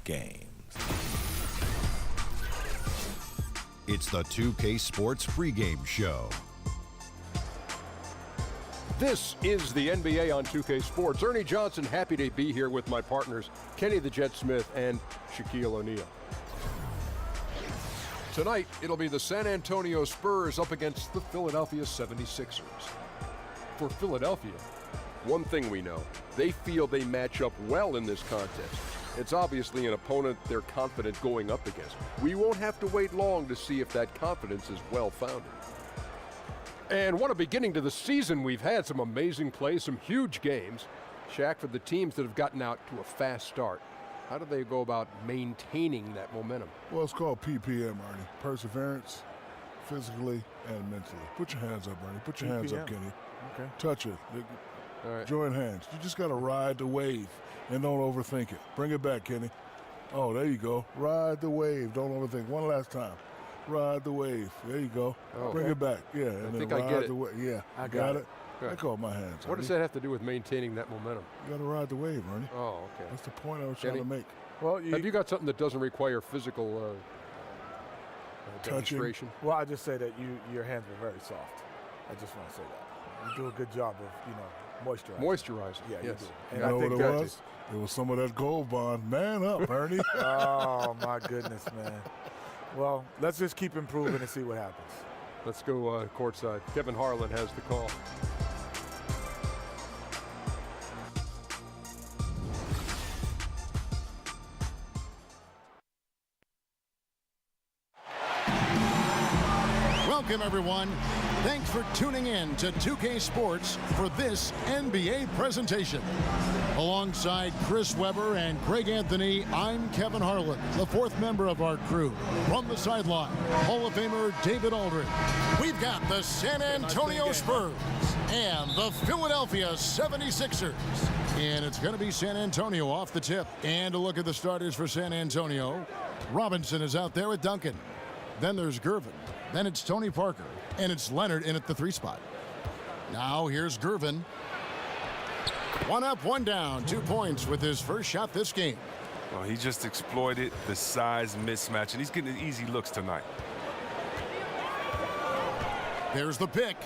games. It's the 2K Sports pregame show. This is the NBA on 2K Sports. Ernie Johnson, happy to be here with my partners, Kenny the Jet Smith and Shaquille O'Neal. Tonight, it'll be the San Antonio Spurs up against the Philadelphia 76ers. For Philadelphia, one thing we know, they feel they match up well in this contest. It's obviously an opponent they're confident going up against. We won't have to wait long to see if that confidence is well-founded. And what a beginning to the season we've had. Some amazing plays, some huge games. Shaq, for the teams that have gotten out to a fast start, how do they go about maintaining that momentum? Well, it's called PPM, Ernie. Perseverance, physically and mentally. Put your hands up, Ernie. Put your hands up, Kenny. Okay. Touch it. All right. Join hands. You just got to ride the wave and don't overthink it. Bring it back, Kenny. Oh, there you go. Ride the wave. Don't overthink. One last time. Ride the wave. There you go. Oh, Bring it back. Yeah. I think I get it. Yeah. I got it. I call my hands. What does that have to do with maintaining that momentum? You got to ride the wave, Ernie. Oh, okay. That's the point I was trying to make. Well, Have you got something that doesn't require physical demonstration? Well, I just say that your hands were very soft. I just want to say that. You do a good job of, moisturizing. Moisturizing. Yeah, yes. you do. And You know I think what it was? It was some of that Gold Bond. Man up, Ernie. Oh, my goodness, man. Well, let's just keep improving and see what happens. Let's go courtside. Kevin Harlan has the call. Welcome, everyone. Thanks for tuning in to 2K Sports for this NBA presentation. Alongside Chris Webber and Greg Anthony, I'm Kevin Harlan, the fourth member of our crew. From the sideline, Hall of Famer David Aldridge. We've got the San Antonio Spurs and the Philadelphia 76ers. And it's going to be San Antonio off the tip. And a look at the starters for San Antonio. Robinson is out there with Duncan. Then there's Gervin. Then it's Tony Parker. And it's Leonard in at the 3 spot. Now here's Gervin. 1 up, 1 down. 2 points with his first shot this game. Well, he just exploited the size mismatch, and he's getting easy looks tonight. There's the pick.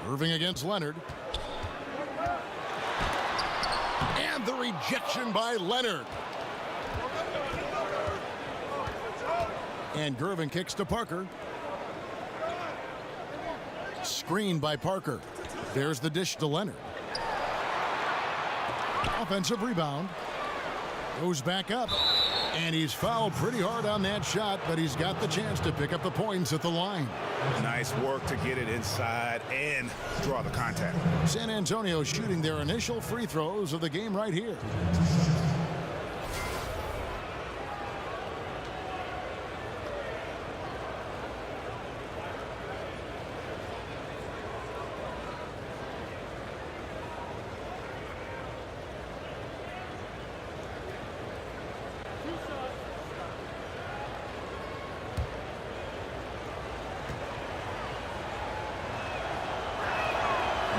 Irving against Leonard. And the rejection by Leonard. And Gervin kicks to Parker. Screened by Parker. There's the dish to Leonard. Offensive rebound. Goes back up. And he's fouled pretty hard on that shot, but he's got the chance to pick up the points at the line. Nice work to get it inside and draw the contact. San Antonio shooting their initial free throws of the game right here.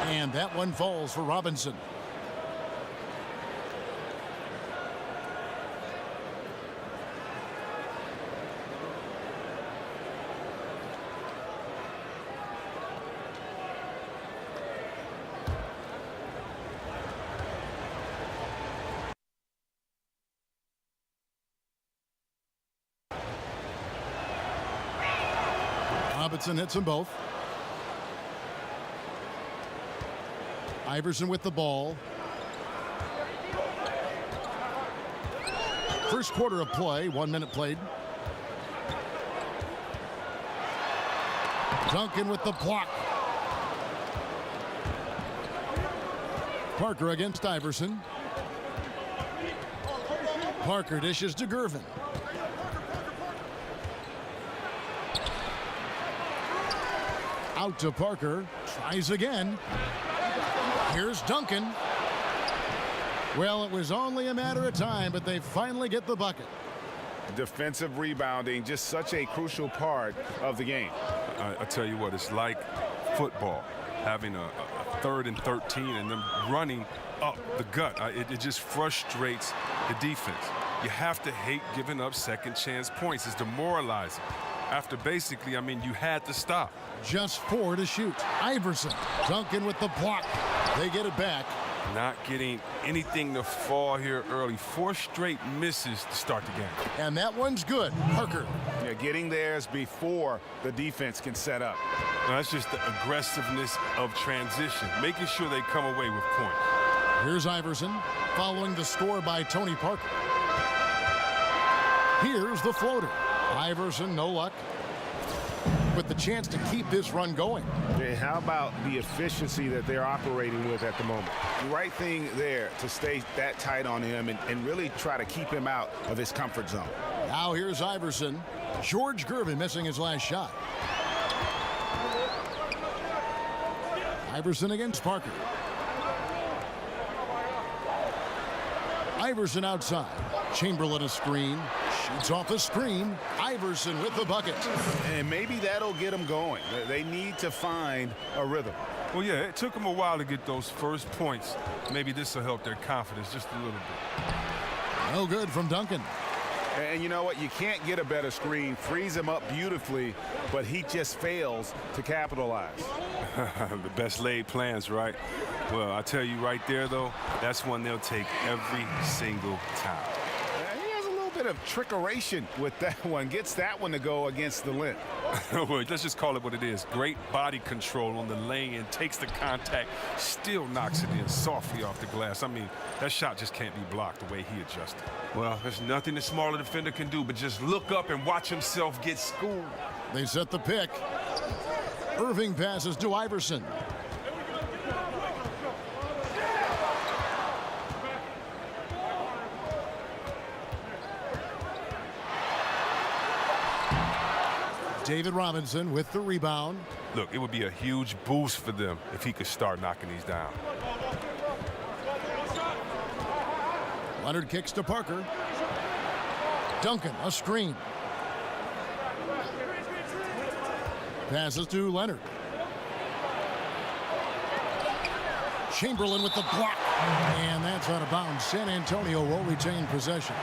And that one falls for Robinson. Robinson hits them both. Iverson with the ball. First quarter of play, 1 minute played. Duncan with the block. Parker against Iverson. Parker dishes to Gervin. Out to Parker. Tries again. Here's Duncan. Well, it was only a matter of time, but they finally get the bucket. Defensive rebounding, just such a crucial part of the game. I tell you what, it's like football, having a 3rd and 13 and them running up the gut. It just frustrates the defense. You have to hate giving up second chance points. It's demoralizing. After basically, I mean, you had to stop. Just 4 to shoot. Iverson, Duncan with the block. They get it back. Not getting anything to fall here early. 4 straight misses to start the game. And that one's good. Parker. Yeah, getting theirs before the defense can set up. Now, that's just the aggressiveness of transition, making sure they come away with points. Here's Iverson, following the score by Tony Parker. Here's the floater. Iverson, no luck, with the chance to keep this run going. Hey, how about the efficiency that they're operating with at the moment? The right thing there to stay that tight on him and really try to keep him out of his comfort zone. Now here's Iverson. George Gervin missing his last shot. Iverson against Parker. Iverson outside. Chamberlain a screen. Shoots off the screen. Iverson with the bucket. And maybe that'll get them going. They need to find a rhythm. Well, yeah, it took them a while to get those first points. Maybe this will help their confidence just a little bit. No good from Duncan. And you know what? You can't get a better screen. Frees him up beautifully, but he just fails to capitalize. The best laid plans, right? Well, I tell you right there, though, that's one they'll take every single time. He has a little bit of trickeration with that one. Gets that one to go against the length. Well, let's just call it what it is. Great body control on the lay-in, takes the contact, still knocks it in softly off the glass. I mean, that shot just can't be blocked the way he adjusted. Well, there's nothing the smaller defender can do but just look up and watch himself get schooled. They set the pick. Irving passes to Iverson. David Robinson with the rebound. Look, it would be a huge boost for them if he could start knocking these down. Leonard kicks to Parker. Duncan, a screen. Passes to Leonard. Chamberlain with the block. And that's out of bounds. San Antonio will retain possession.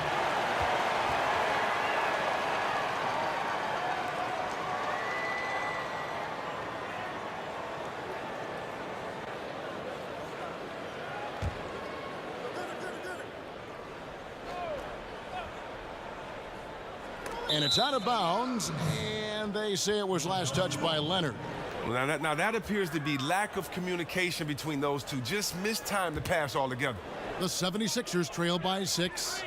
And it's out of bounds, and they say it was last touched by Leonard. Well, now that appears to be lack of communication between those two. Just mistimed the pass altogether. The 76ers trail by 6.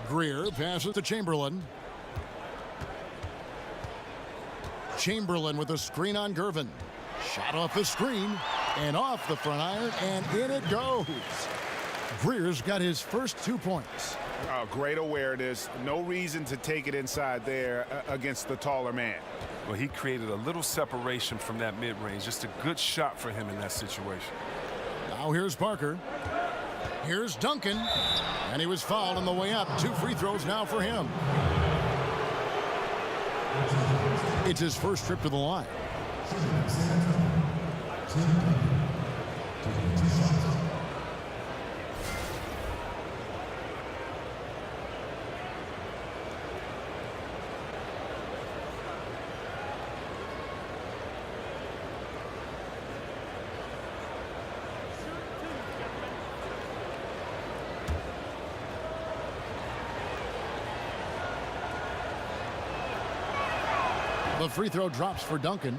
Greer passes to Chamberlain. Chamberlain with a screen on Gervin. Shot off the screen and off the front iron, and in it goes. Greer's got his first 2 points. Oh, great awareness. No reason to take it inside there against the taller man. Well, he created a little separation from that mid-range. Just a good shot for him in that situation. Now here's Parker. Here's Duncan. And he was fouled on the way up. 2 free throws now for him. It's his first trip to the line. The free throw drops for Duncan.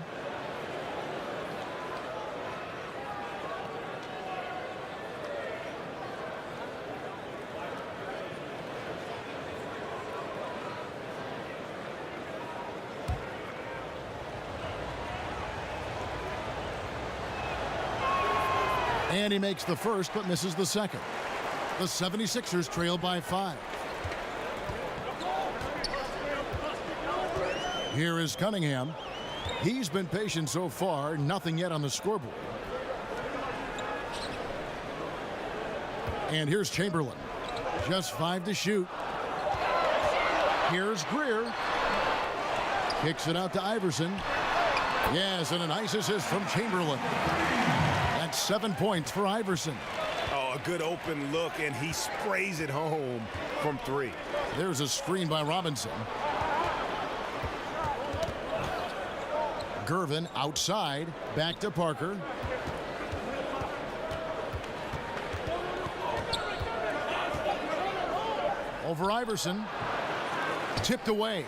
And he makes the first but misses the second. The 76ers trail by 5. Here is Cunningham. He's been patient so far, nothing yet on the scoreboard. And here's Chamberlain. Just 5 to shoot. Here's Greer. Kicks it out to Iverson. Yes, and a nice assist from Chamberlain. That's 7 points for Iverson. Oh, a good open look, and he sprays it home from 3. There's a screen by Robinson. Gervin outside, back to Parker. Over Iverson. Tipped away.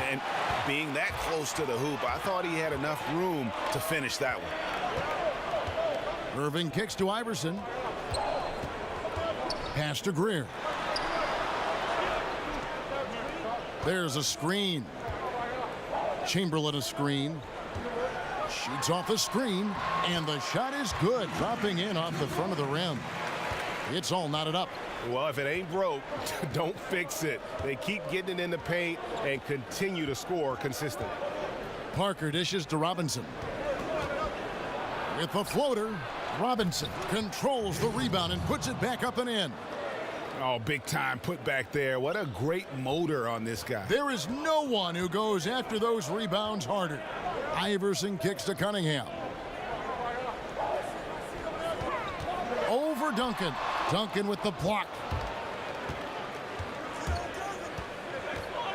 And being that close to the hoop, I thought he had enough room to finish that one. Irving kicks to Iverson. Pass to Greer. There's a screen. Chamberlain a screen. Shoots off the screen, and the shot is good, dropping in off the front of the rim. It's all knotted up. Well, if it ain't broke, don't fix it. They keep getting it in the paint and continue to score consistently. Parker dishes to Robinson. With the floater, Robinson controls the rebound and puts it back up and in. Oh, big time put back there. What a great motor on this guy. There is no one who goes after those rebounds harder. Iverson kicks to Cunningham. Over Duncan. Duncan with the block.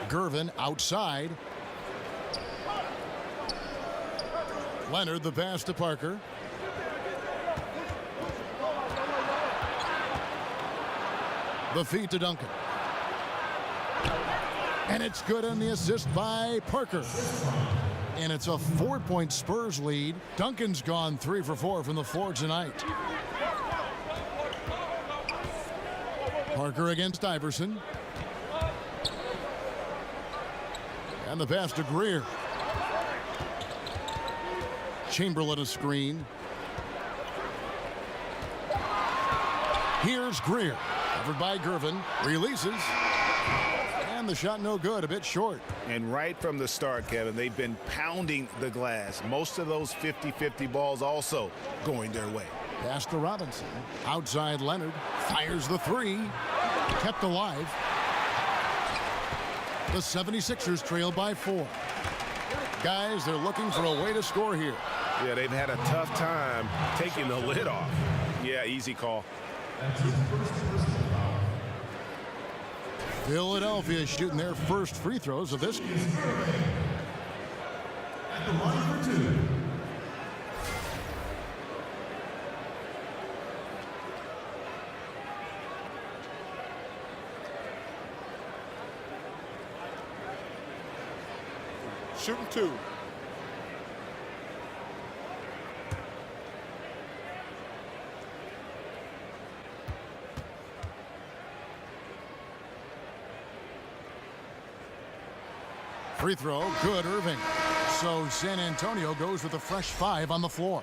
Gervin outside. Leonard the pass to Parker. The feed to Duncan. And it's good on the assist by Parker. And it's a 4-point Spurs lead. Duncan's gone 3 for 4 from the floor tonight. Parker against Iverson. And the pass to Greer. Chamberlain a screen. Here's Greer. Covered by Gervin. Releases. And the shot no good. A bit short. And right from the start, Kevin, they've been pounding the glass. Most of those 50-50 balls also going their way. Pass to Robinson. Outside Leonard. Fires the 3. Kept alive. The 76ers trail by 4. Guys, they're looking for a way to score here. Yeah, they've had a tough time taking the lid off. Yeah, easy call. Philadelphia shooting their first free throws of this game. At the line for 2. Shooting 2. Free throw, good, Irving. So San Antonio goes with a fresh 5 on the floor.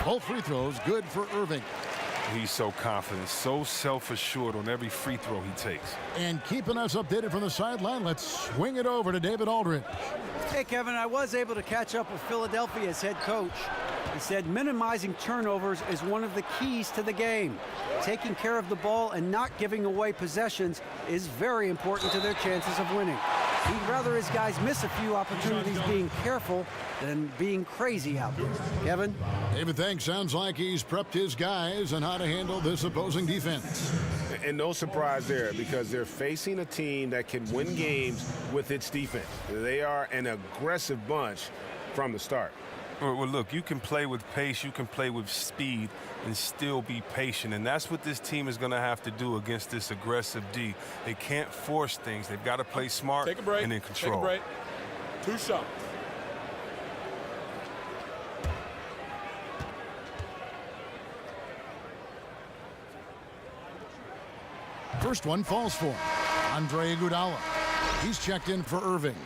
Both free throws good for Irving. He's so confident, so self-assured on every free throw he takes. And keeping us updated from the sideline, let's swing it over to David Aldridge. Hey, Kevin, I was able to catch up with Philadelphia's head coach. He said minimizing turnovers is one of the keys to the game. Taking care of the ball and not giving away possessions is very important to their chances of winning. He'd rather his guys miss a few opportunities being careful than being crazy out there. Kevin? David, thanks. Sounds like he's prepped his guys on how to handle this opposing defense. And no surprise there, because they're facing a team that can win games with its defense. They are an aggressive bunch from the start. Well, look, you can play with pace, you can play with speed, and still be patient. And that's what this team is going to have to do against this aggressive D. They can't force things. They've got to play smart and in control. Take a break. 2 shots. First one falls for Andre Iguodala. He's checked in for Irving.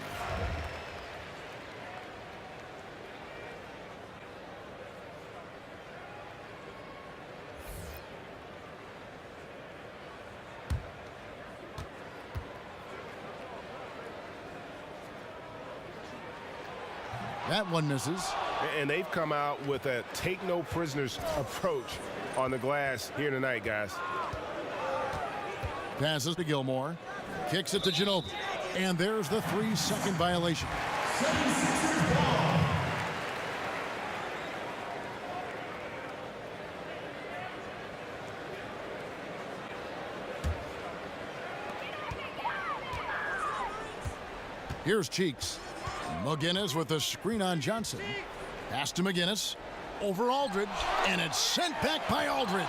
That one misses. And they've come out with a take-no-prisoners approach on the glass here tonight, guys. Passes to Gilmore. Kicks it to Ginobili. And there's the 3-second violation. 76ers ball. Here's Cheeks. McGinnis with the screen on Johnson. Pass to McGinnis. Over Aldridge. And it's sent back by Aldridge.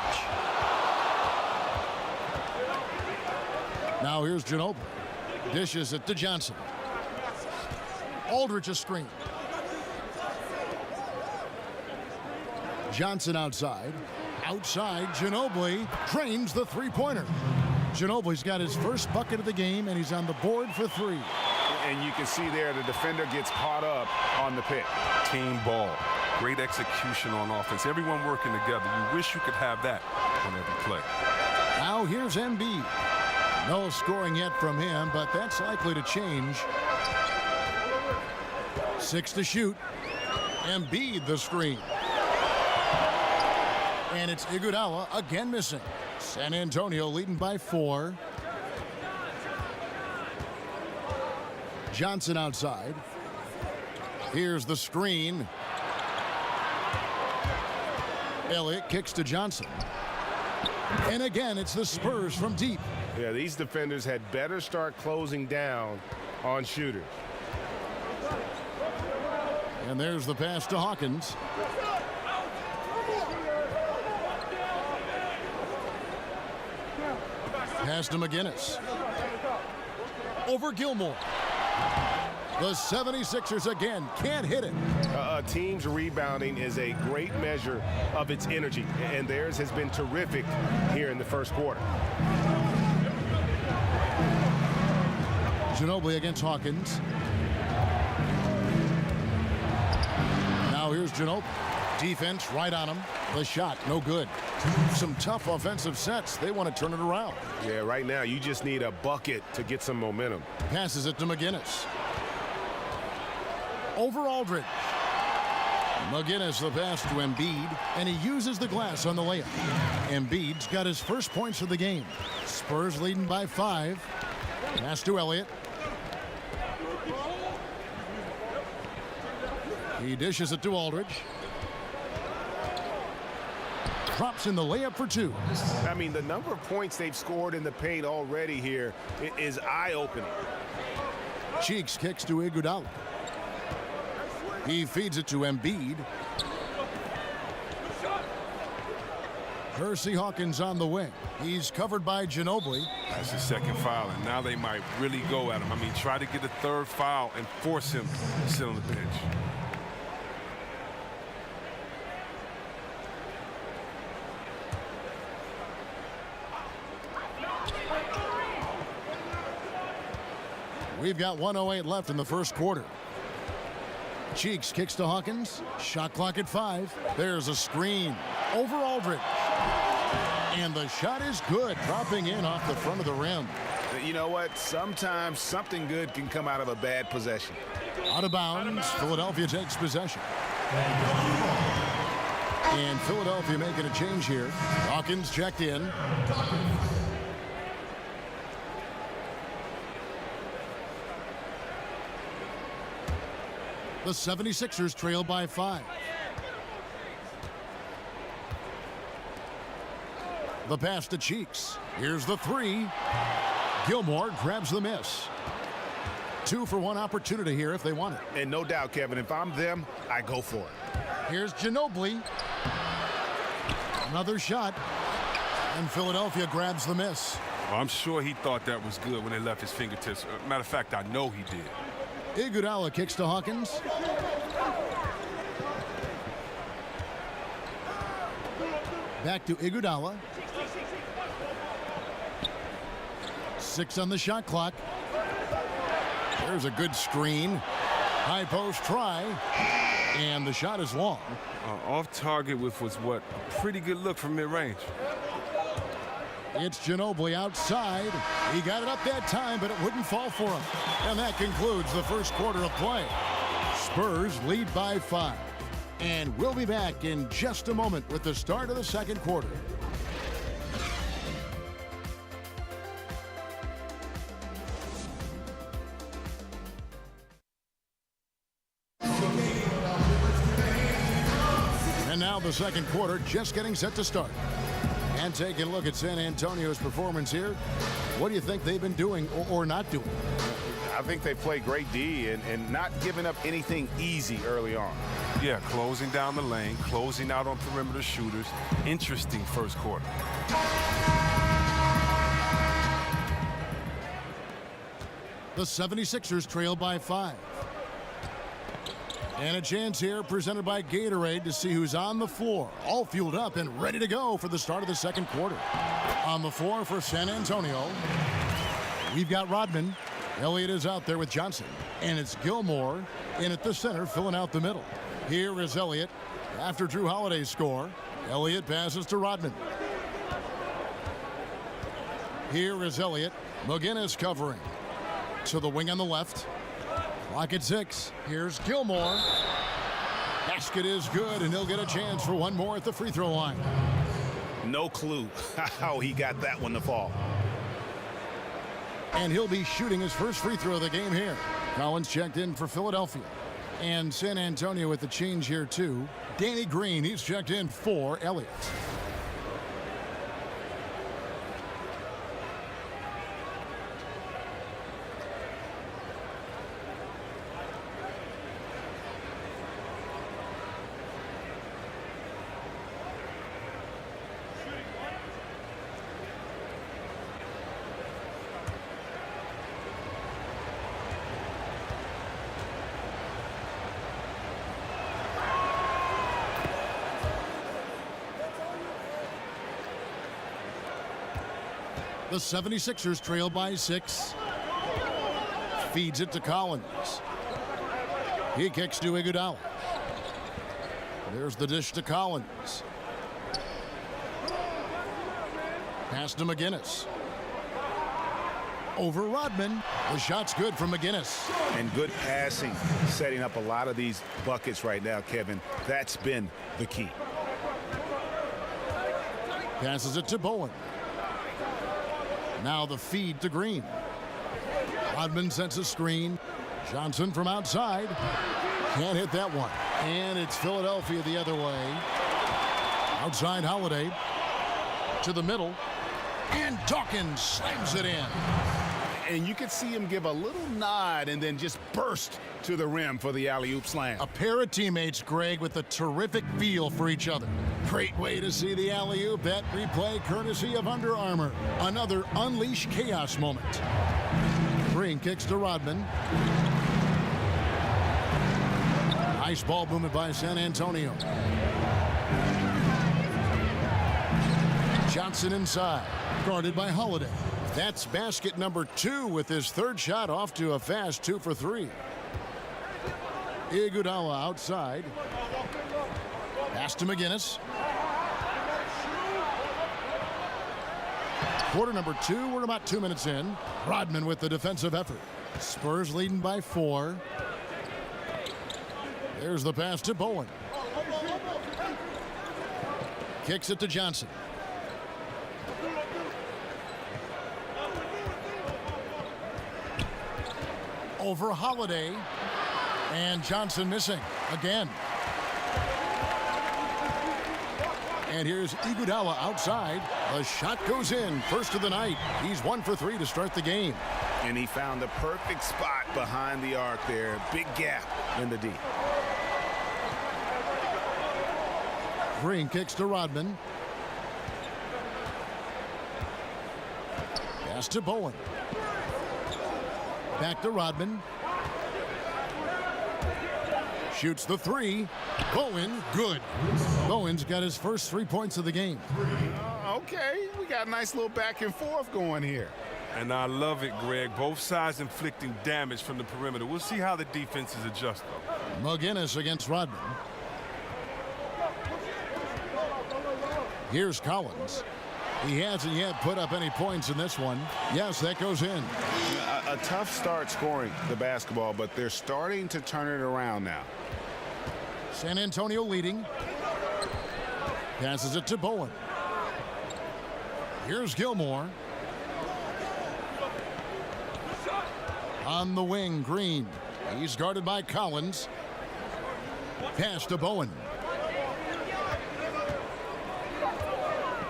Now here's Ginobili. Dishes it to Johnson. Aldridge a screen. Johnson outside. Outside, Ginobili drains the three-pointer. Ginobili's got his first bucket of the game, and he's on the board for 3. And you can see there the defender gets caught up on the pick. Team ball. Great execution on offense. Everyone working together. You wish you could have that on every play. Now here's Embiid. No scoring yet from him, but that's likely to change. 6 to shoot. Embiid the screen. And it's Iguodala again missing. San Antonio leading by 4. Johnson outside. Here's the screen. Elliott kicks to Johnson. And again, it's the Spurs from deep. Yeah, these defenders had better start closing down on shooters. And there's the pass to Hawkins. Pass to McGinnis. Over Gilmore. The 76ers again can't hit it. A team's rebounding is a great measure of its energy, and theirs has been terrific here in the first quarter. Ginobili against Hawkins. Now here's Ginobili. Defense right on him. The shot, no good. Some tough offensive sets. They want to turn it around. Yeah, right now you just need a bucket to get some momentum. Passes it to McGinnis. Over Aldridge. McGinnis the pass to Embiid, and he uses the glass on the layup. Embiid's got his first points of the game. Spurs leading by 5. Pass to Elliott. He dishes it to Aldridge. Drops in the layup for 2. I mean, the number of points they've scored in the paint already here is eye-opening. Cheeks kicks to Iguodala. He feeds it to Embiid. Percy Hawkins on the wing. He's covered by Ginobili. That's his second foul, and now they might really go at him. I mean, try to get a third foul and force him to sit on the bench. We've got 1:08 left in the first quarter. Cheeks kicks to Hawkins. Shot clock at 5. There's a screen. Over Aldridge. And the shot is good, dropping in off the front of the rim. You know what? Sometimes something good can come out of a bad possession. Out of bounds. Philadelphia takes possession. And Philadelphia making a change here. Hawkins checked in. The 76ers trail by 5. The pass to Cheeks. Here's the 3. Gilmore grabs the miss. 2-for-1 opportunity here if they want it. And no doubt, Kevin, if I'm them, I go for it. Here's Ginobili. Another shot. And Philadelphia grabs the miss. Well, I'm sure he thought that was good when they left his fingertips. Matter of fact, I know he did. Iguodala kicks to Hawkins. Back to Iguodala. 6 on the shot clock. There's a good screen. High post try. And the shot is long. Off target with was what? A pretty good look from mid-range. It's Ginobili outside. He got it up that time, but it wouldn't fall for him. And that concludes the first quarter of play. Spurs lead by 5. And we'll be back in just a moment with the start of the second quarter. And now the second quarter just getting set to start. And taking a look at San Antonio's performance here. What do you think they've been doing or not doing? I think they play great D and not giving up anything easy early on. Yeah, closing down the lane, closing out on perimeter shooters. Interesting first quarter. The 76ers trail by 5. And a chance here presented by Gatorade to see who's on the floor. All fueled up and ready to go for the start of the second quarter. On the floor for San Antonio, we've got Rodman. Elliott is out there with Johnson. And it's Gilmore in at the center, filling out the middle. Here is Elliott after Drew Holiday's score. Elliott passes to Rodman. Here is Elliott. McGinnis covering. To the wing on the left. Clock at 6. Here's Gilmore. Basket is good, and he'll get a chance for one more at the free throw line. No clue how he got that one to fall. And he'll be shooting his first free throw of the game here. Collins checked in for Philadelphia. And San Antonio with the change here, too. Danny Green, he's checked in for Elliott. The 76ers trail by 6. Feeds it to Collins. He kicks to Iguodala. There's the dish to Collins. Pass to McGinnis. Over Rodman. The shot's good from McGinnis. And good passing, setting up a lot of these buckets right now, Kevin. That's been the key. Passes it to Bowen. Now the feed to Green. Rodman sets a screen. Johnson from outside. Can't hit that one. And it's Philadelphia the other way. Outside Holiday. To the middle. And Dawkins slams it in. And you could see him give a little nod and then just burst to the rim for the alley-oop slam. A pair of teammates, Greg, with a terrific feel for each other. Great way to see the alley-oop. That replay courtesy of Under Armour. Another Unleash Chaos moment. Green kicks to Rodman. Nice ball movement by San Antonio. Johnson inside. Guarded by Holiday. That's basket number 2 with his third shot off to a fast 2 for 3. Iguodala outside. Pass to McGinnis. Quarter number 2. We're about 2 minutes in. Rodman with the defensive effort. Spurs leading by 4. There's the pass to Bowen. Kicks it to Johnson. Over Holiday. And Johnson missing again. And here's Iguodala outside. The shot goes in. First of the night. He's 1 for 3 to start the game. And he found the perfect spot behind the arc there. Big gap in the D. Green kicks to Rodman. Pass to Bowen. Back to Rodman. Shoots the 3. Bowen, good. Bowen's got his first 3 points of the game. Okay, we got a nice little back and forth going here. And I love it, Greg. Both sides inflicting damage from the perimeter. We'll see how the defenses adjust, though. McGinnis against Rodman. Here's Collins. He hasn't yet put up any points in this one. Yes, that goes in. a tough start scoring the basketball, but they're starting to turn it around now. San Antonio leading. Passes it to Bowen. Here's Gilmore. On the wing, Green. He's guarded by Collins. Pass to Bowen.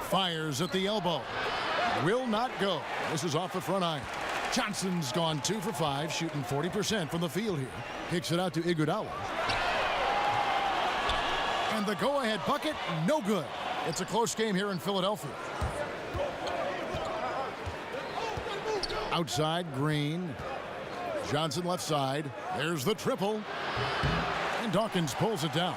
Fires at the elbow. Will not go. This is off the front iron. Johnson's gone 2 for 5, shooting 40% from the field here. Kicks it out to Iguodala. And the go-ahead bucket, no good. It's a close game here in Philadelphia. Outside, Green. Johnson left side. There's the triple. And Dawkins pulls it down.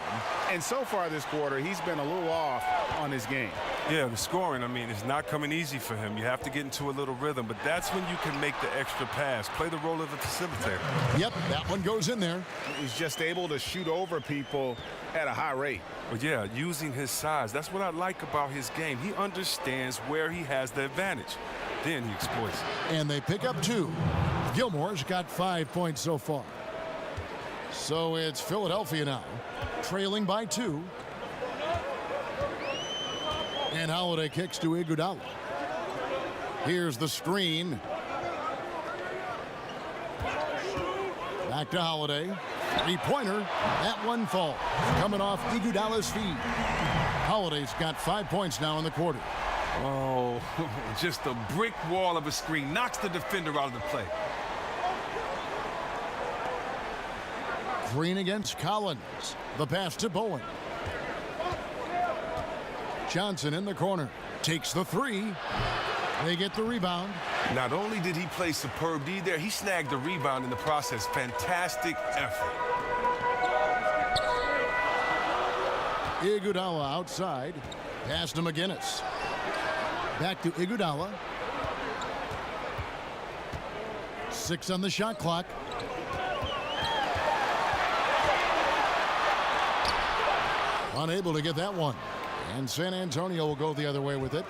And so far this quarter, he's been a little off on his game. Yeah, the scoring, I mean, it's not coming easy for him. You have to get into a little rhythm, but that's when you can make the extra pass. Play the role of a facilitator. Yep, that one goes in there. He's just able to shoot over people at a high rate. But yeah, using his size. That's what I like about his game. He understands where he has the advantage. Then he exploits it. And they pick up 2. Gilmore's got 5 points so far. So it's Philadelphia now, trailing by 2. And Holiday kicks to Iguodala. Here's the screen. Back to Holiday. 3-pointer. That one falls. Coming off Iguodala's feet. Holiday's got 5 points now in the quarter. Oh, just a brick wall of a screen. Knocks the defender out of the play. Green against Collins. The pass to Bowen. Johnson in the corner. Takes the 3. They get the rebound. Not only did he play superb D there, he snagged the rebound in the process. Fantastic effort. Iguodala outside. Pass to McGinnis. Back to Iguodala. 6 on the shot clock. Unable to get that one. And San Antonio will go the other way with it.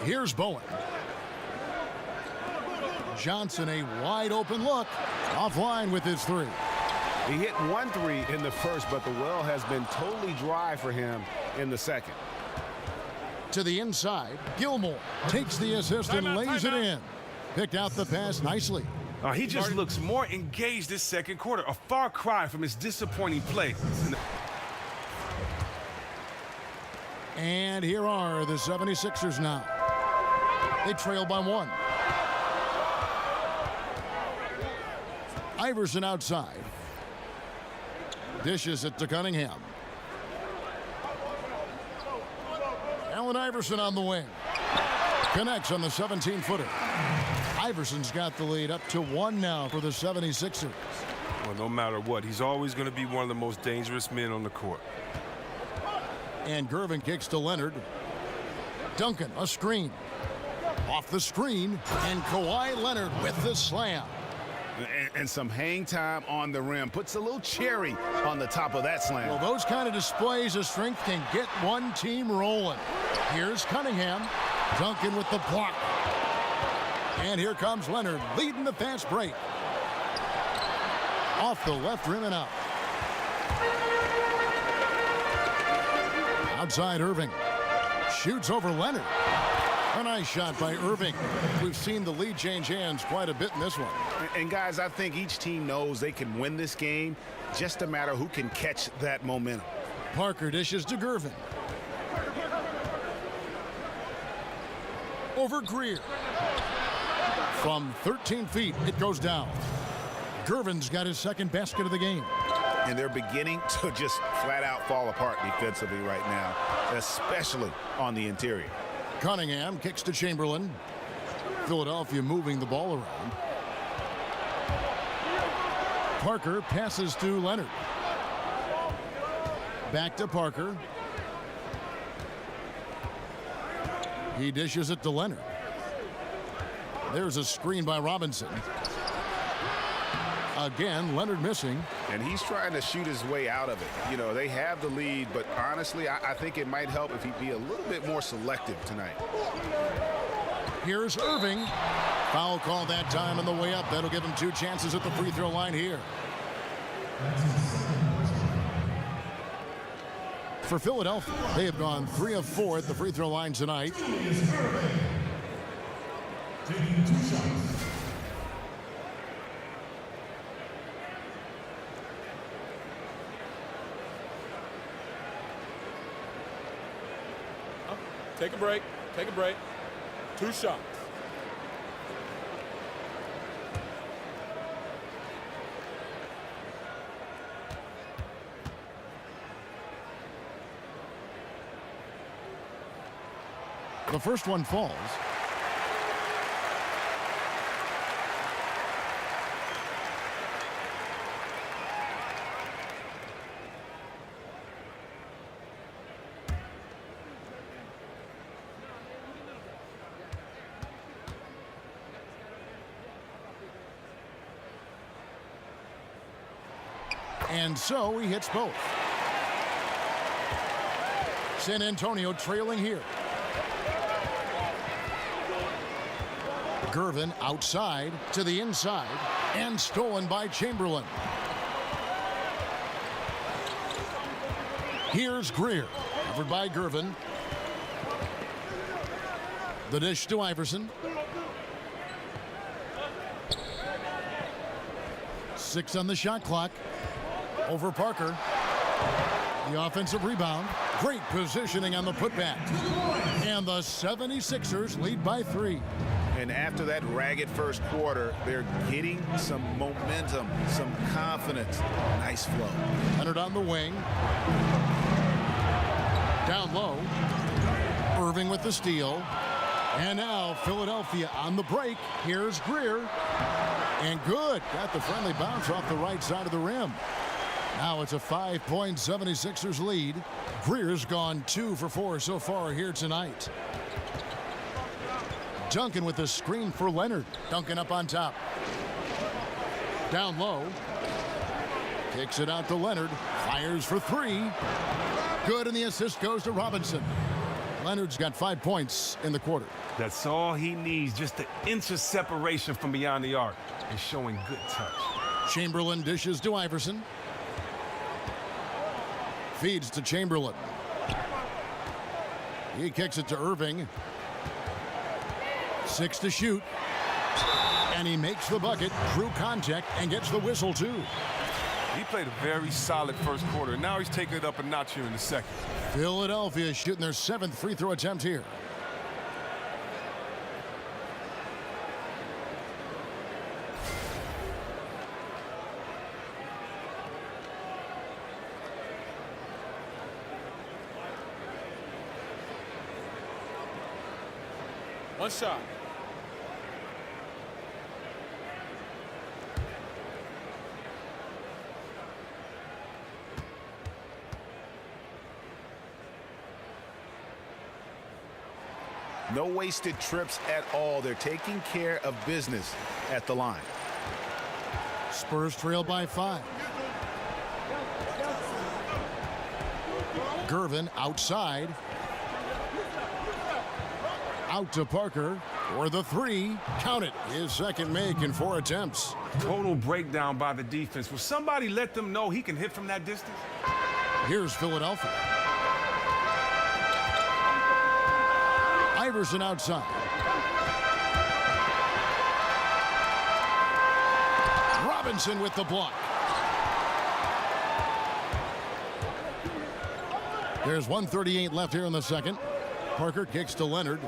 Here's Bowen. Johnson, a wide open look. Offline with his 3. He hit 1 3 in the first, but the well has been totally dry for him in the second. To the inside, Gilmore takes the assist and lays it in. Picked out the pass nicely. He just looks more engaged this second quarter. A far cry from his disappointing play. And here are the 76ers now. They trail by 1. Iverson outside. Dishes it to Cunningham. Allen Iverson on the wing. Connects on the 17-footer. Iverson's got the lead up to 1 now for the 76ers. Well, no matter what, he's always going to be one of the most dangerous men on the court. And Gervin kicks to Leonard. Duncan, a screen. Off the screen, and Kawhi Leonard with the slam. And some hang time on the rim. Puts a little cherry on the top of that slam. Well, those kind of displays of strength can get one team rolling. Here's Cunningham. Duncan with the block. And here comes Leonard leading the fast break. Off the left rim and out. Outside Irving. Shoots over Leonard. A nice shot by Irving. We've seen the lead change hands quite a bit in this one. And guys, I think each team knows they can win this game. Just a matter who can catch that momentum. Parker dishes to Gervin. Over Greer. From 13 feet, it goes down. Gervin's got his second basket of the game. And they're beginning to just flat out fall apart defensively right now, especially on the interior. Cunningham kicks to Chamberlain. Philadelphia moving the ball around. Parker passes to Leonard. Back to Parker. He dishes it to Leonard. There's a screen by Robinson. Again, Leonard missing. And he's trying to shoot his way out of it. You know, they have the lead, but honestly, I think it might help if he'd be a little bit more selective tonight. Here's Irving. Foul call that time on the way up. That'll give him 2 chances at the free throw line here. For Philadelphia, they have gone 3 of 4 at the free throw line tonight. Taking 2 shots. Take a break. Take a break. 2 shots. The first one falls. And so he hits both. San Antonio trailing here. Gervin outside to the inside and stolen by Chamberlain. Here's Greer, covered by Gervin. The dish to Iverson. 6 on the shot clock. Over Parker. The offensive rebound. Great positioning on the putback. And the 76ers lead by 3. And after that ragged first quarter, they're getting some momentum, some confidence. Nice flow. Leonard on the wing. Down low. Irving with the steal. And now Philadelphia on the break. Here's Greer. And good. Got the friendly bounce off the right side of the rim. Now it's a 5-point 76ers lead. Greer's gone 2 for 4 so far here tonight. Duncan with the screen for Leonard. Duncan up on top. Down low. Kicks it out to Leonard. Fires for 3. Good, and the assist goes to Robinson. Leonard's got 5 points in the quarter. That's all he needs, just an inch of separation from beyond the arc and showing good touch. Chamberlain dishes to Iverson. Feeds to Chamberlain. He kicks it to Irving. 6 to shoot. And he makes the bucket through contact and gets the whistle too. He played a very solid first quarter. Now he's taking it up a notch here in the second. Philadelphia shooting their 7th free throw attempt here. One shot. No wasted trips at all. They're taking care of business at the line. Spurs trail by 5. Gervin outside. Out to Parker for the 3. Count it. His second make in 4 attempts. Total breakdown by the defense. Will somebody let them know he can hit from that distance? Here's Philadelphia. Iverson outside. Robinson with the block. There's 1:38 left here in the second. Parker kicks to Leonard.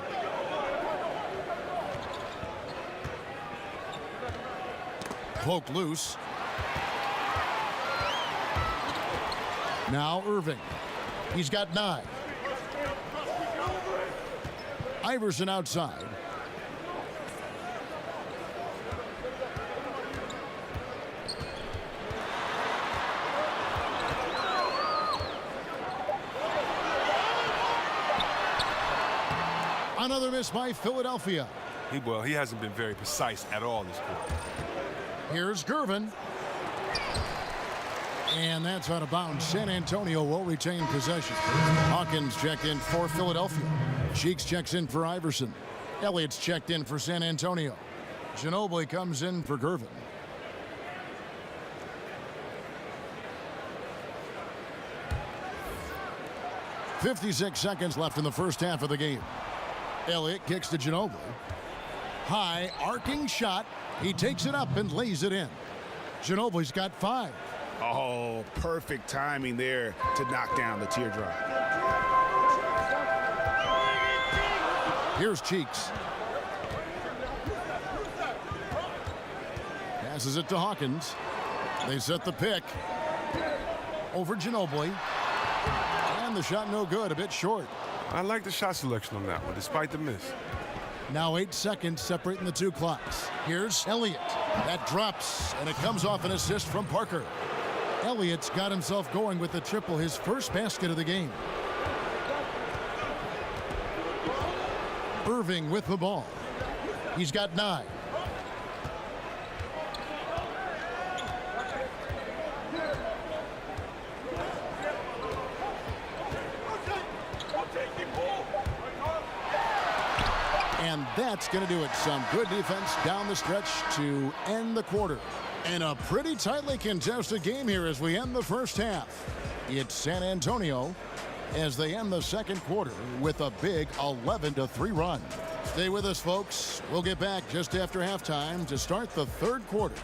Poked loose. Now Irving. He's got 9. Iverson outside. Another miss by Philadelphia. He hasn't been very precise at all this quarter. Here's Gervin. And that's out of bounds. San Antonio will retain possession. Hawkins check in for Philadelphia. Cheeks checks in for Iverson. Elliott's checked in for San Antonio. Ginobili comes in for Gervin. .56 seconds left in the first half of the game. Elliott kicks to Ginobili. High arcing shot. He takes it up and lays it in. Ginobili's got 5. Oh, perfect timing there to knock down the teardrop. Here's Cheeks. Passes it to Hawkins. They set the pick. Over Ginobili. And the shot no good, a bit short. I like the shot selection on that one, despite the miss. Now 8 seconds separating the two clocks. Here's Elliott. That drops, and it comes off an assist from Parker. Elliott's got himself going with the triple, his first basket of the game. Irving with the ball. He's got 9. And that's going to do it. Some good defense down the stretch to end the quarter. And a pretty tightly contested game here as we end the first half. It's San Antonio as they end the second quarter with a big 11-3 run. Stay with us, folks. We'll get back just after halftime to start the third quarter.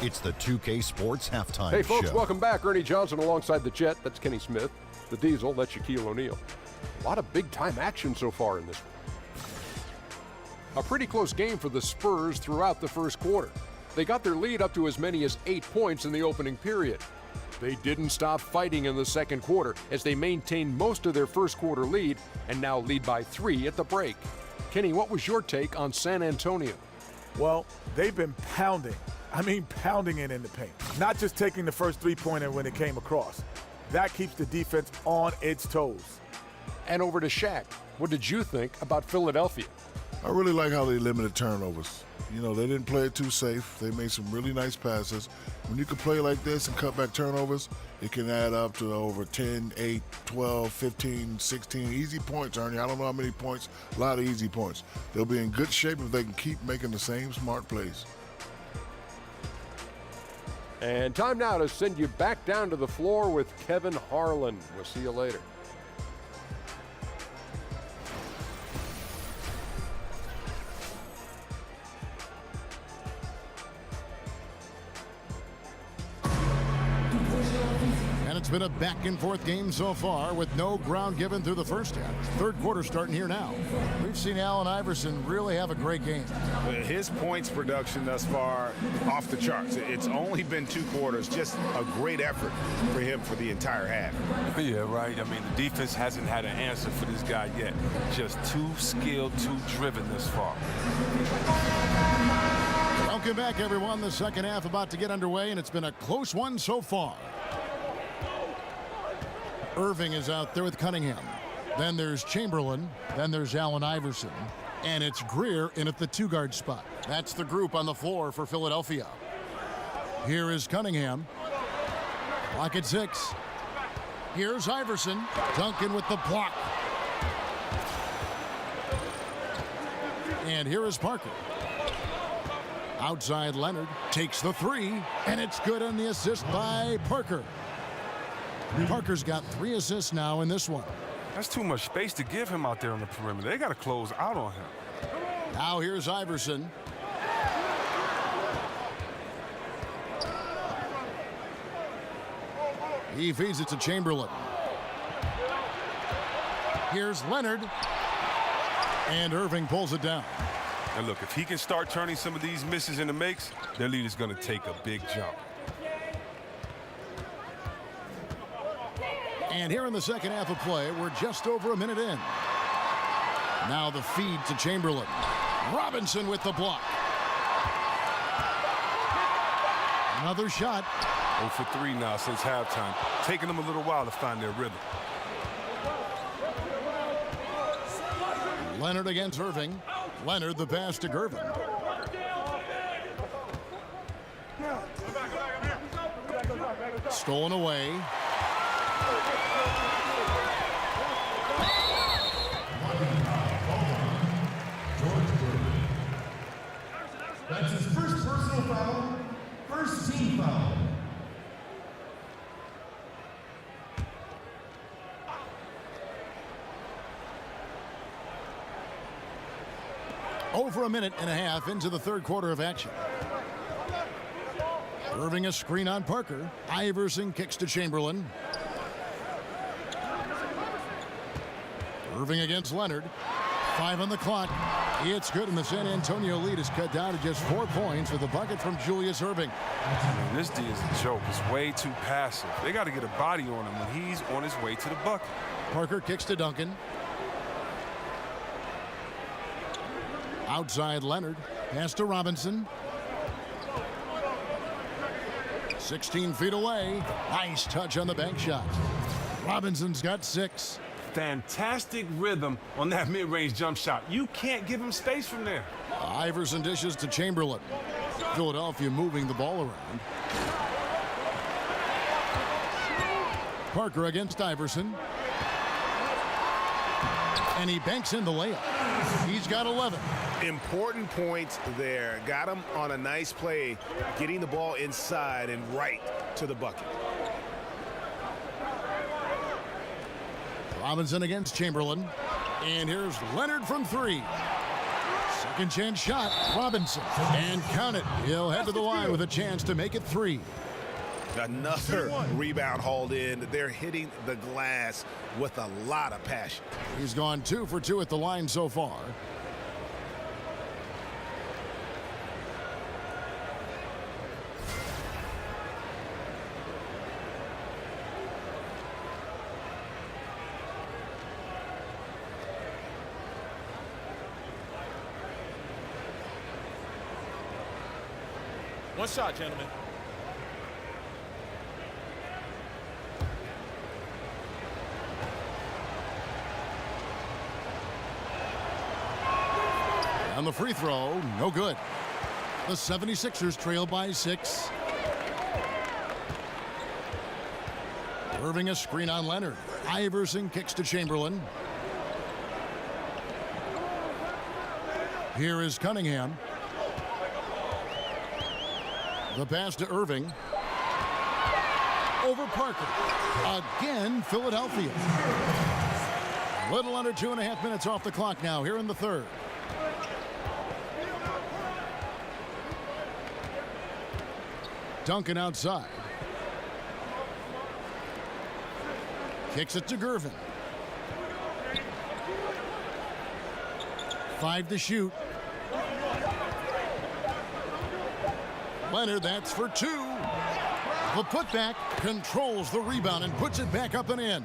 It's the 2K Sports Halftime Show. Hey, folks, welcome back. Ernie Johnson alongside the Jet. That's Kenny Smith. The Diesel, that's Shaquille O'Neal. A lot of big-time action so far in this one. A pretty close game for the Spurs throughout the first quarter. They got their lead up to as many as 8 points in the opening period. They didn't stop fighting in the second quarter as they maintained most of their first quarter lead and now lead by 3 at the break. Kenny, what was your take on San Antonio? Well, they've been pounding. I mean, pounding it in the paint. Not just taking the first three-pointer when it came across. That keeps the defense on its toes. And over to Shaq. What did you think about Philadelphia? I really like how they limited turnovers. You know, they didn't play it too safe. They made some really nice passes. When you can play like this and cut back turnovers, it can add up to over 10, 8, 12, 15, 16 easy points, Ernie. I don't know how many points, a lot of easy points. They'll be in good shape if they can keep making the same smart plays. And time now to send you back down to the floor with Kevin Harlan. We'll see you later. And it's been a back-and-forth game so far with no ground given through the first half. Third quarter starting here now. We've seen Allen Iverson really have a great game. His points production thus far off the charts. It's only been 2 quarters. Just a great effort for him for the entire half. Yeah, right. I mean, the defense hasn't had an answer for this guy yet. Just too skilled, too driven this far. Welcome back, everyone. The second half about to get underway, and it's been a close one so far. Irving is out there with Cunningham. Then there's Chamberlain. Then there's Allen Iverson. And it's Greer in at the 2-guard spot. That's the group on the floor for Philadelphia. Here is Cunningham. Clock at 6. Here's Iverson. Duncan with the block. And here is Parker. Outside Leonard takes the 3, and it's good on the assist by Parker. Parker's got 3 assists now in this one. That's too much space to give him out there on the perimeter. They got to close out on him. Now here's Iverson. He feeds it to Chamberlain. Here's Leonard. And Irving pulls it down. And look, if he can start turning some of these misses into makes, their lead is going to take a big jump. And here in the second half of play, we're just over a minute in. Now the feed to Chamberlain. Robinson with the block. Another shot. 0 for 3 now since halftime. Taking them a little while to find their rhythm. Leonard against Irving. Leonard the pass to Gervin. Stolen away. That's his first personal foul, first team foul. Over a minute and a half into the third quarter of action. Irving a screen on Parker. Iverson kicks to Chamberlain. Irving against Leonard. 5 on the clock. It's good, and the San Antonio lead is cut down to just 4 points with a bucket from Julius Irving. Man, this D is a joke. It's way too passive. They got to get a body on him when he's on his way to the bucket. Parker kicks to Duncan. Outside Leonard. Pass to Robinson. 16 feet away. Nice touch on the bank shot. Robinson's got 6. Fantastic rhythm on that mid-range jump shot. You can't give him space from there. Iverson dishes to Chamberlain. Philadelphia moving the ball around. Parker against Iverson. And he banks in the layup. He's got 11. Important points there. Got him on a nice play, getting the ball inside and right to the bucket. Robinson against Chamberlain. And here's Leonard from 3. Second chance shot, Robinson. And count it. He'll head to the line with a chance to make it 3. Another rebound hauled in. They're hitting the glass with a lot of passion. He's gone 2 for 2 at the line so far. One shot, gentlemen. On the free throw, no good. The 76ers trail by 6. Irving a screen on Leonard. Iverson kicks to Chamberlain. Here is Cunningham. The pass to Irving. Over Parker. Again, Philadelphia. A little under 2.5 minutes off the clock now here in the third. Duncan outside. Kicks it to Gervin. 5 to shoot. Leonard, that's for 2. The putback controls the rebound and puts it back up and in.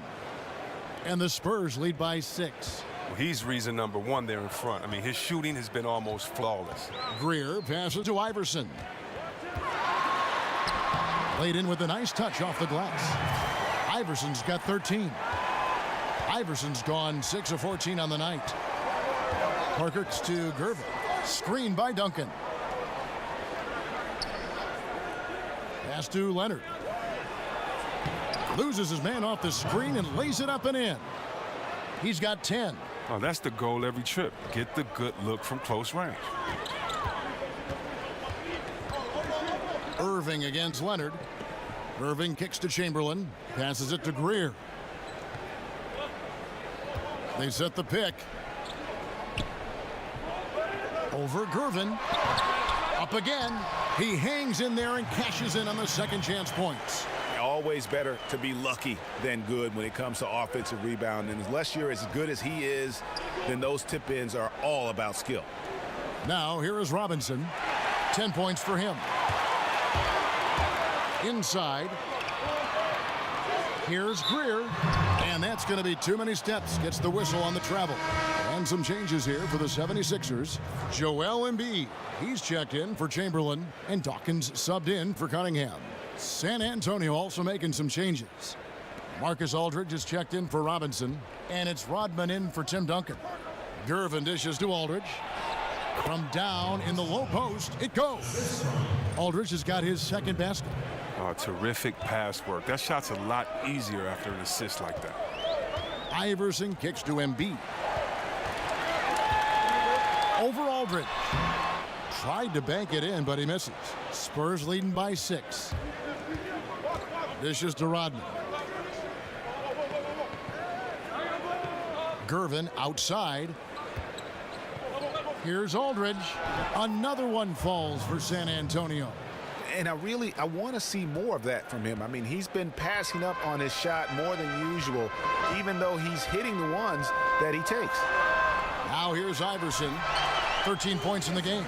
And the Spurs lead by 6. Well, he's reason number 1 there in front. I mean, his shooting has been almost flawless. Greer passes to Iverson. Laid in with a nice touch off the glass. Iverson's got 13. Iverson's gone 6 of 14 on the night. Parker to Gervin. Screen by Duncan. Pass to Leonard. Loses his man off the screen and lays it up and in. He's got 10. Oh, that's the goal every trip. Get the good look from close range. Irving against Leonard. Irving kicks to Chamberlain. Passes it to Greer. They set the pick. Over Gervin. Up again. He hangs in there and cashes in on the second chance points. Always better to be lucky than good when it comes to offensive rebound. And unless you're as good as he is, then those tip-ins are all about skill. Now here is Robinson. 10 points for him. Inside. Here's Greer. And that's going to be too many steps. Gets the whistle on the travel. And some changes here for the 76ers. Joel Embiid. He's checked in for Chamberlain. And Dawkins subbed in for Cunningham. San Antonio also making some changes. Marcus Aldridge is checked in for Robinson. And it's Rodman in for Tim Duncan. Gervin dishes to Aldridge. From down in the low post, it goes. Aldridge has got his second basket. Oh, terrific pass work. That shot's a lot easier after an assist like that. Iverson kicks to Embiid. Over Aldridge. tried to bank it in, but he misses. Spurs leading by 6. Dishes to Rodman. Gervin outside. Here's Aldridge. Another one falls for San Antonio. And I want to see more of that from him. I mean, he's been passing up on his shot more than usual, even though he's hitting the ones that he takes. Now here's Iverson. 13 points in the game.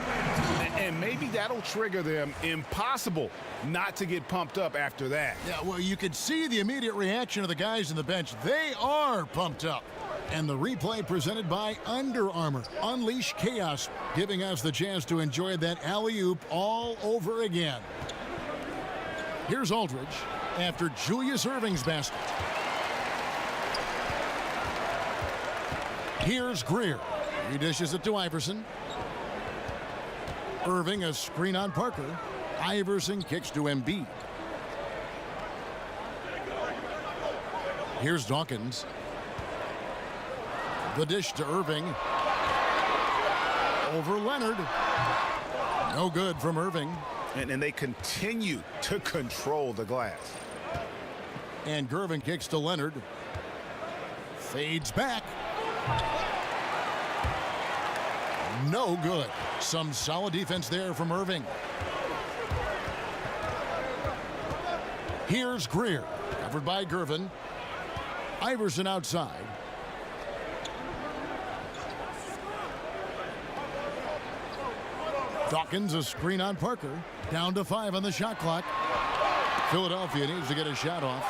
And maybe that'll trigger them. Impossible not to get pumped up after that. Yeah, well, you could see the immediate reaction of the guys on the bench. They are pumped up. And the replay presented by Under Armour. Unleash chaos, giving us the chance to enjoy that alley-oop all over again. Here's Aldridge after Julius Erving's basket. Here's Greer. He dishes it to Iverson. Irving a screen on Parker. Iverson kicks to Embiid. Here's Dawkins. The dish to Irving. Over Leonard. No good from Irving. And they continue to control the glass. And Gervin kicks to Leonard. Fades back. No good. Some solid defense there from Irving. Here's Greer. Covered by Gervin. Iverson outside. Dawkins a screen on Parker. Down to 5 on the shot clock. Philadelphia needs to get a shot off.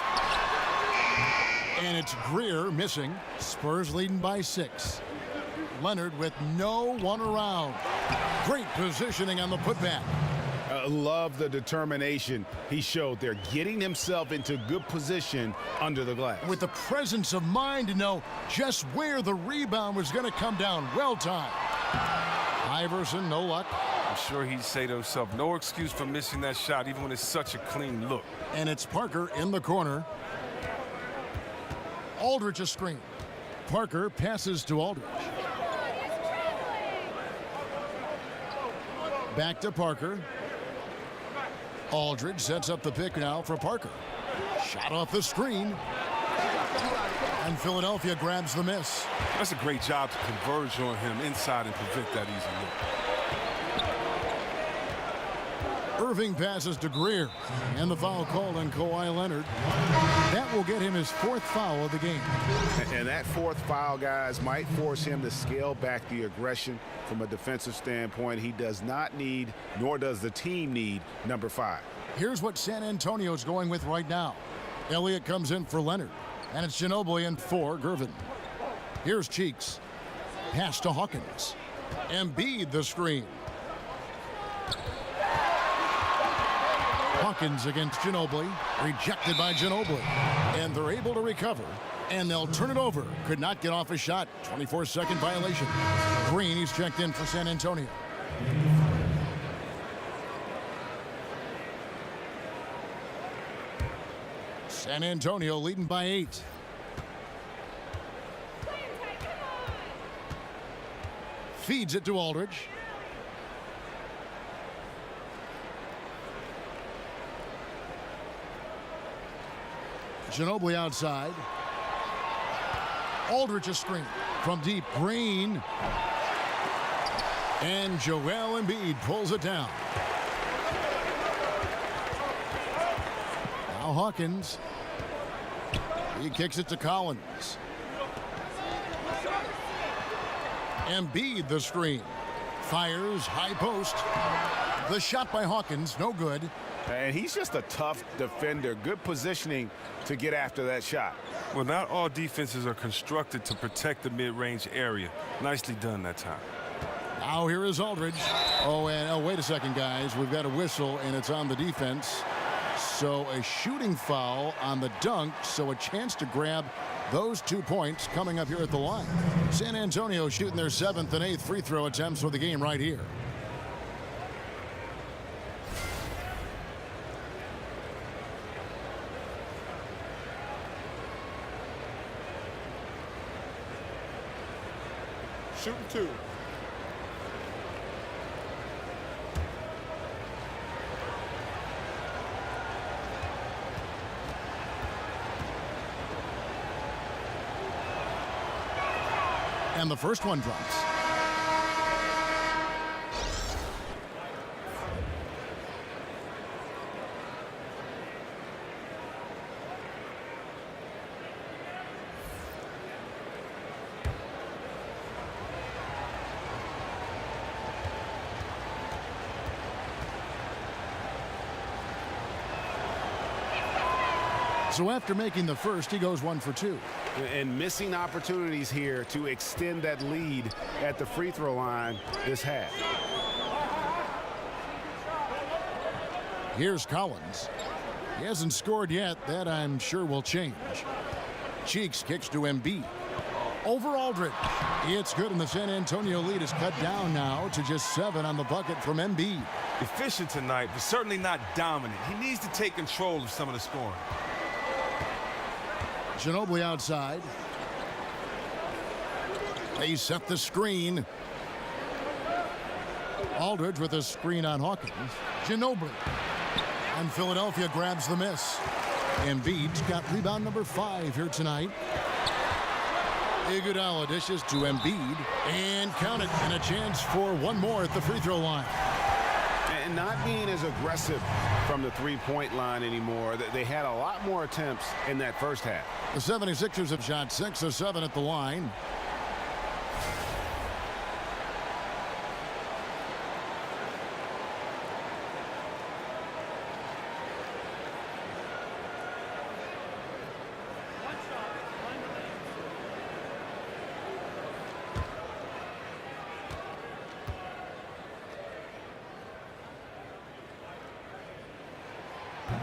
And it's Greer missing. Spurs leading by 6. Leonard with no one around. Great positioning on the putback. Love the determination he showed there, getting himself into good position under the glass. With the presence of mind to know just where the rebound was going to come down. Well timed. Iverson, no luck. I'm sure he'd say to himself, no excuse for missing that shot, even when it's such a clean look. And it's Parker in the corner. Aldridge a screen. Parker passes to Aldridge. Back to Parker. Aldridge sets up the pick now for Parker. Shot off the screen. And Philadelphia grabs the miss. That's a great job to converge on him inside and prevent that easy look. Irving passes to Greer. And the foul called on Kawhi Leonard. That will get him his 4th foul of the game. And that 4th foul, guys, might force him to scale back the aggression from a defensive standpoint. He does not need, nor does the team need, number 5. Here's what San Antonio's going with right now. Elliott comes in for Leonard. And it's Ginobili in for Gervin. Here's Cheeks. Pass to Hawkins. Embiid the screen. Hawkins against Ginobili. Rejected by Ginobili. And they're able to recover. And they'll turn it over. Could not get off a shot. 24-second violation. Green, he's checked in for San Antonio. San Antonio leading by 8. Feeds it to Aldridge. Ginobili outside. Aldridge a screen from deep. Green. And Joel Embiid pulls it down. Now Hawkins. He kicks it to Collins. Embiid the screen. Fires high post. The shot by Hawkins, no good. And he's just a tough defender. Good positioning to get after that shot. Well, not all defenses are constructed to protect the mid-range area. Nicely done that time. Now here is Aldridge. Oh, wait a second, guys. We've got a whistle, and it's on the defense. So a shooting foul on the dunk, so a chance to grab those 2 points coming up here at the line. San Antonio shooting their 7th and 8th free throw attempts for the game right here. Shooting 2. And the first one drops. So after making the first, he goes 1 for 2. And missing opportunities here to extend that lead at the free throw line this half. Here's Collins. He hasn't scored yet. That I'm sure will change. Cheeks kicks to Embiid. Over Aldridge. It's good, and the San Antonio lead is cut down now to just 7 on the bucket from Embiid. Efficient tonight, but certainly not dominant. He needs to take control of some of the scoring. Ginobili outside. They set the screen. Aldridge with a screen on Hawkins. Ginobili. And Philadelphia grabs the miss. Embiid's got rebound number 5 here tonight. Iguodala dishes to Embiid. And count it. And a chance for one more at the free throw line. And not being as aggressive from the three-point line anymore. They had a lot more attempts in that first half. The 76ers have shot 6 of 7 at the line.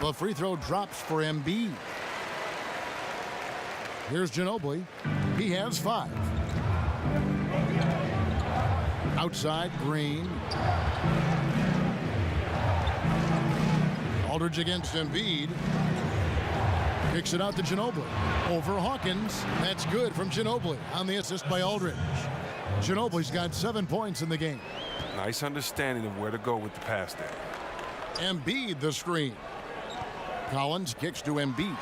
The free throw drops for Embiid. Here's Ginobili. He has 5. Outside, Green. Aldridge against Embiid. Kicks it out to Ginobili. Over Hawkins. That's good from Ginobili on the assist by Aldridge. Ginobili's got 7 points in the game. Nice understanding of where to go with the pass there. Embiid the screen. Collins kicks to Embiid.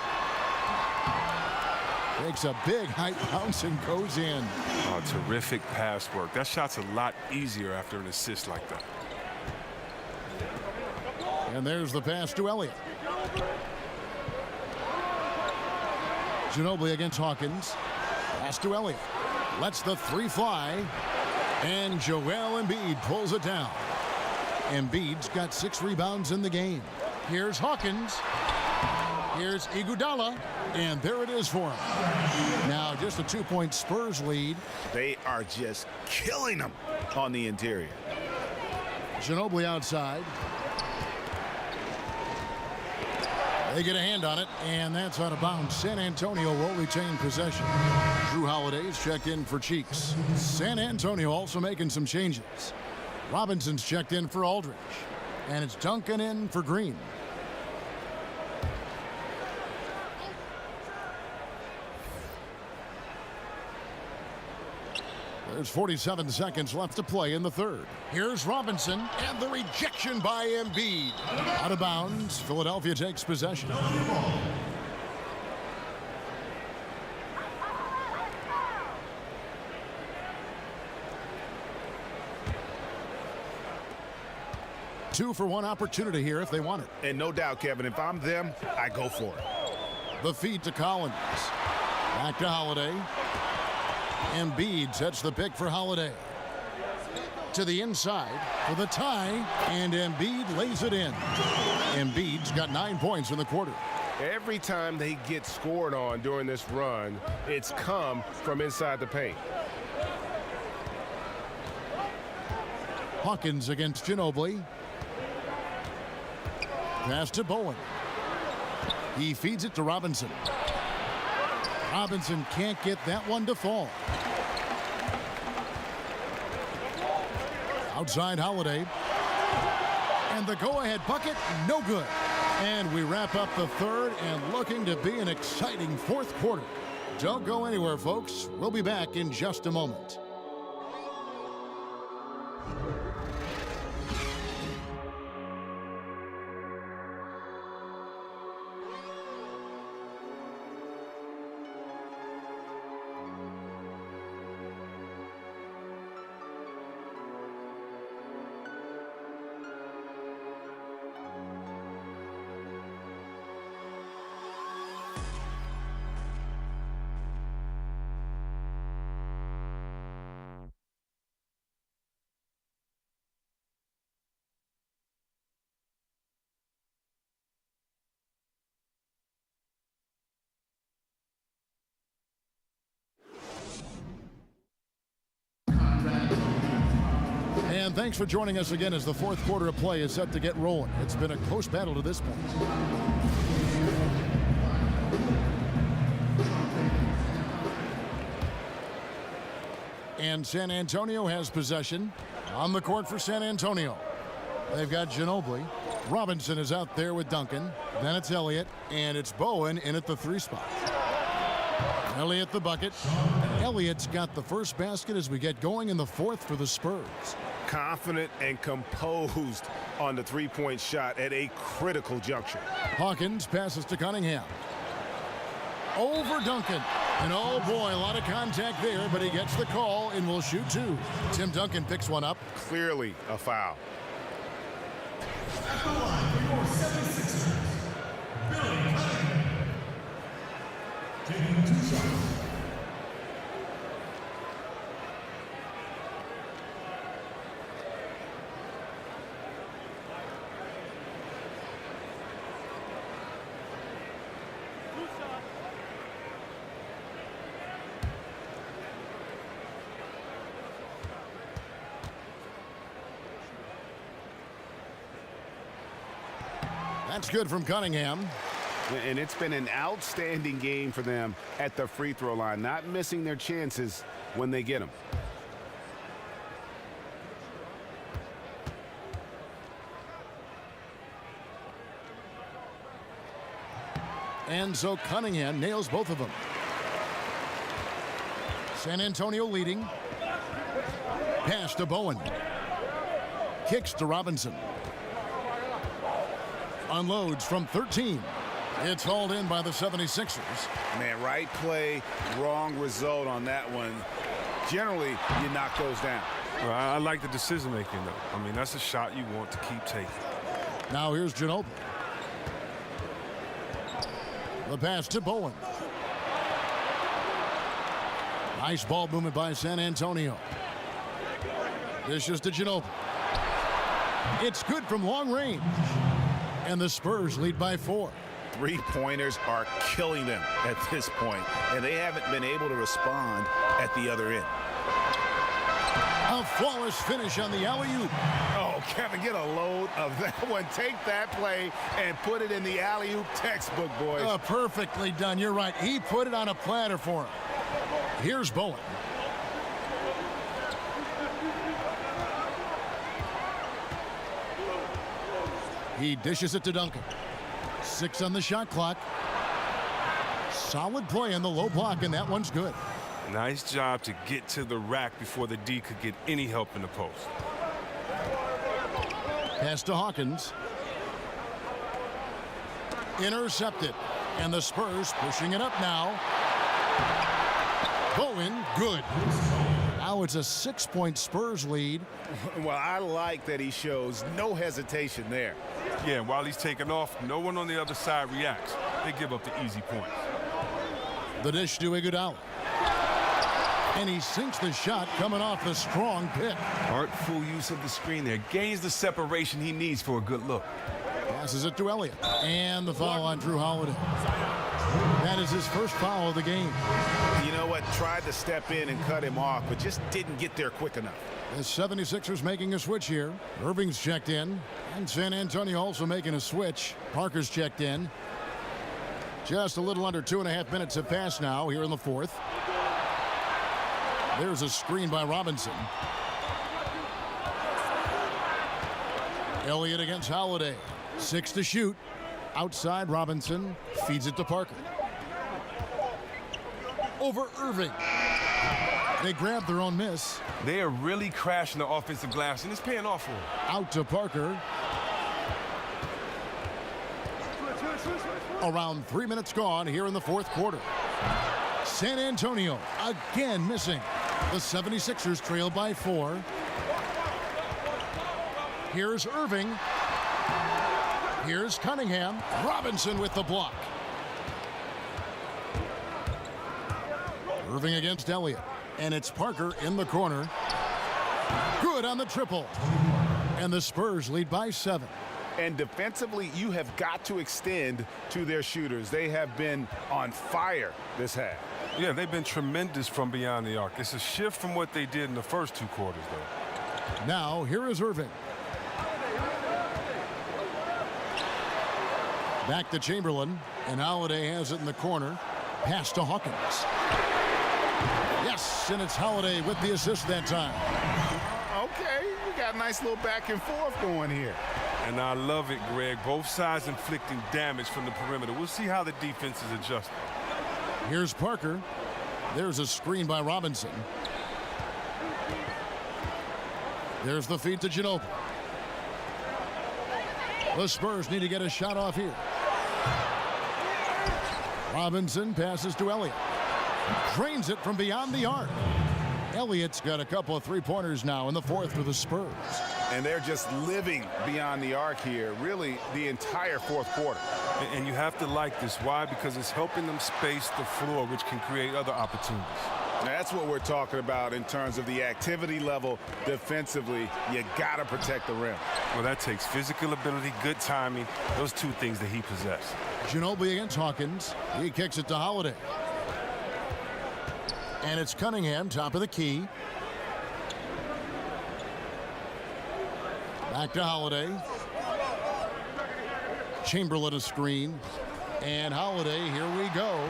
Takes a big high bounce and goes in. Oh, terrific pass work. That shot's a lot easier after an assist like that. And there's the pass to Elliott. Ginobili against Hawkins. Pass to Elliott. Lets the 3 fly. And Joel Embiid pulls it down. Embiid's got 6 rebounds in the game. Here's Hawkins. Here's Iguodala. And there it is for him. Now just a 2-point Spurs lead. They are just killing them on the interior. Ginobili outside. They get a hand on it, and that's out of bounds. San Antonio will retain possession. Drew Holiday's checked in for Cheeks. San Antonio also making some changes. Robinson's checked in for Aldridge. And it's Duncan in for Green. There's 47 seconds left to play in the third. Here's Robinson, and the rejection by Embiid. Out of bounds, Philadelphia takes possession. Two for one opportunity here if they want it. And no doubt, Kevin, if I'm them, I go for it. The feed to Collins. Back to Holiday. Embiid sets the pick for Holiday. To the inside for the tie, and Embiid lays it in. Embiid's got 9 points in the quarter. Every time they get scored on during this run, it's come from inside the paint. Hawkins against Ginobili. Pass to Bowen. He feeds it to Robinson. Robinson can't get that one to fall. Outside Holiday. And the go-ahead bucket, no good. And we wrap up the third and looking to be an exciting fourth quarter. Don't go anywhere, folks. We'll be back in just a moment. And thanks for joining us again as the fourth quarter of play is set to get rolling. It's been a close battle to this point. And San Antonio has possession on the court for San Antonio. They've got Ginobili. Robinson is out there with Duncan. Then it's Elliott, and it's Bowen in at the 3 spot. Elliott the bucket. Elliott's got the first basket as we get going in the fourth for the Spurs. Confident and composed on the three-point shot at a critical juncture. Hawkins passes to Cunningham. Over Duncan. And oh boy, a lot of contact there, but he gets the call and will shoot 2. Tim Duncan picks one up. Clearly a foul. At the line for your 76ers, Billy Cunningham. Taking 2 shots. That's good from Cunningham. And it's been an outstanding game for them at the free throw line, not missing their chances when they get them. And so Cunningham nails both of them. San Antonio leading. Pass to Bowen. Kicks to Robinson. Unloads from 13. It's hauled in by the 76ers. Man, right play, wrong result on that one. Generally, you knock those down. Well, I like the decision making, though. I mean, that's a shot you want to keep taking. Now here's Ginobili. The pass to Bowen. Nice ball movement by San Antonio. Dishes to Ginobili. It's good from long range. And the Spurs lead by 4. Three-pointers are killing them at this point, and they haven't been able to respond at the other end. A flawless finish on the alley-oop. Oh, Kevin, get a load of that one. Take that play and put it in the alley-oop textbook, boys. Perfectly done. You're right. He put it on a platter for him. Here's Bowen. He dishes it to Duncan. 6 on the shot clock. Solid play in the low block, and that one's good. Nice job to get to the rack before the D could get any help in the post. Pass to Hawkins. Intercepted. And the Spurs pushing it up now. Bowen, good. Now it's a 6-point Spurs lead. Well, I like that he shows no hesitation there. Yeah, while he's taking off, no one on the other side reacts. They give up the easy points. The dish to Iguodala. And he sinks the shot coming off the strong pick. Artful use of the screen there. Gains the separation he needs for a good look. Passes it to Elliott. And the foul on Drew Holiday. That is his first foul of the game. You know what? Tried to step in and cut him off, but just didn't get there quick enough. The 76ers making a switch here. Irving's checked in. And San Antonio also making a switch. Parker's checked in. Just a little under 2.5 minutes have passed now here in the fourth. There's a screen by Robinson. Elliott against Holiday. 6 to shoot. Outside Robinson. Feeds it to Parker. Over Irving. They grab their own miss. They are really crashing the offensive glass, and it's paying off for them. Out to Parker. Around 3 minutes gone here in the fourth quarter. San Antonio again missing. The 76ers trail by 4. Here's Irving. Here's Cunningham. Robinson with the block. Irving against Elliott. And it's Parker in the corner. Good on the triple. And the Spurs lead by 7. And defensively, you have got to extend to their shooters. They have been on fire this half. Yeah, they've been tremendous from beyond the arc. It's a shift from what they did in the first 2 quarters, though. Now, here is Irving. Back to Chamberlain, and Holiday has it in the corner. Pass to Hawkins. Yes, and it's Holiday with the assist that time. Okay, we got a nice little back and forth going here. And I love it, Greg. Both sides inflicting damage from the perimeter. We'll see how the defense is adjusting. Here's Parker. There's a screen by Robinson. There's the feed to Ginobili. The Spurs need to get a shot off here. Robinson passes to Elliott. Drains it from beyond the arc. Elliott's got a couple of three-pointers now in the fourth for the Spurs. And they're just living beyond the arc here, really the entire fourth quarter. And you have to like this. Why? Because it's helping them space the floor, which can create other opportunities. That's what we're talking about in terms of the activity level defensively. You got to protect the rim. Well, that takes physical ability, good timing, those two things that he possesses. Ginobili against Hawkins. He kicks it to Holiday. And it's Cunningham, top of the key. Back to Holiday. Chamberlain a screen. And Holiday, here we go.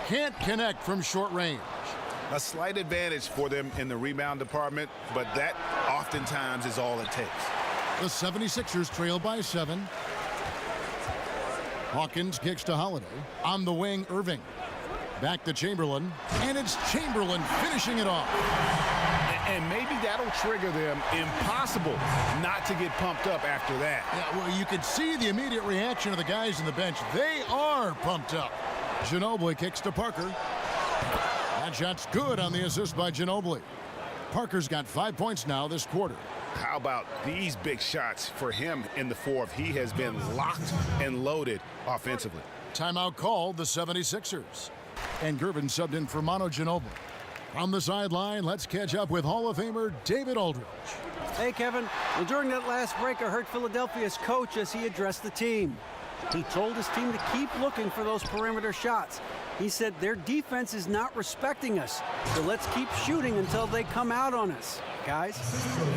Can't connect from short range. A slight advantage for them in the rebound department, but that oftentimes is all it takes. The 76ers trail by 7. Hawkins kicks to Holiday. On the wing, Irving. Back to Chamberlain. And it's Chamberlain finishing it off. And maybe that'll trigger them. Impossible not to get pumped up after that. Yeah, well, you can see the immediate reaction of the guys on the bench. They are pumped up. Ginobili kicks to Parker. That shot's good on the assist by Ginobili. Parker's got 5 points now this quarter. How about these big shots for him in the fourth? He has been locked and loaded offensively. Timeout called, the 76ers. And Gervin subbed in for Manu Ginobili. On the sideline, let's catch up with Hall of Famer David Aldridge. Hey, Kevin. Well, during that last break, I heard Philadelphia's coach as he addressed the team. He told his team to keep looking for those perimeter shots. He said their defense is not respecting us, so let's keep shooting until they come out on us, guys.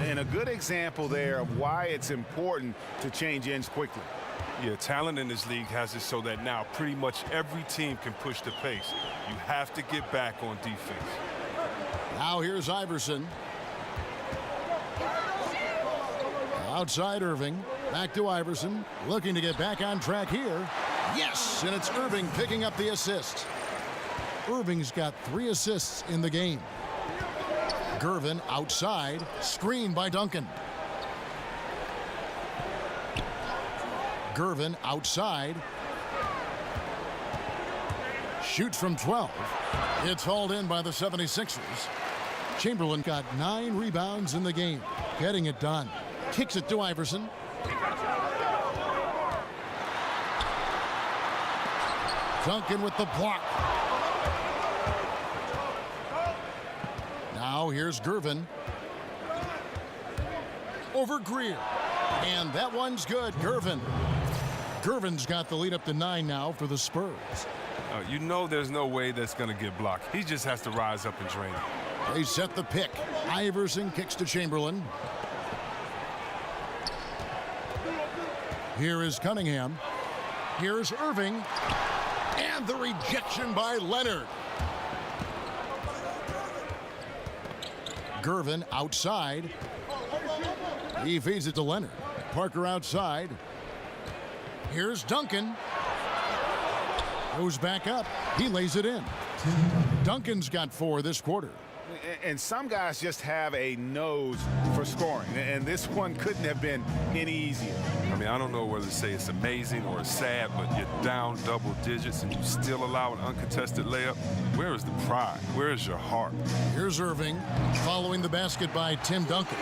And a good example there of why it's important to change ends quickly. Yeah, talent in this league has it so that now pretty much every team can push the pace. You have to get back on defense. Now here's Iverson. Outside Irving. Back to Iverson. Looking to get back on track here. Yes, and it's Irving picking up the assist. Irving's got 3 assists in the game. Gervin outside. Screen by Duncan. Gervin outside. Shoots from 12. It's hauled in by the 76ers. Chamberlain got 9 rebounds in the game. Getting it done. Kicks it to Iverson. Duncan with the block. Now here's Gervin. Over Greer. And that one's good. Gervin. Gervin's got the lead up to 9 now for the Spurs. You know there's no way that's going to get blocked. He just has to rise up and drain it. They set the pick. Iverson kicks to Chamberlain. Here is Cunningham. Here's Irving. And the rejection by Leonard. Gervin outside. He feeds it to Leonard. Parker outside. Here's Duncan. Goes back up. He lays it in. Duncan's got 4 this quarter. And some guys just have a nose for scoring, and this one couldn't have been any easier. I mean, I don't know whether to say it's amazing or it's sad, but you're down double digits and you still allow an uncontested layup. Where is the pride? Where is your heart? Here's Irving following the basket by Tim Duncan.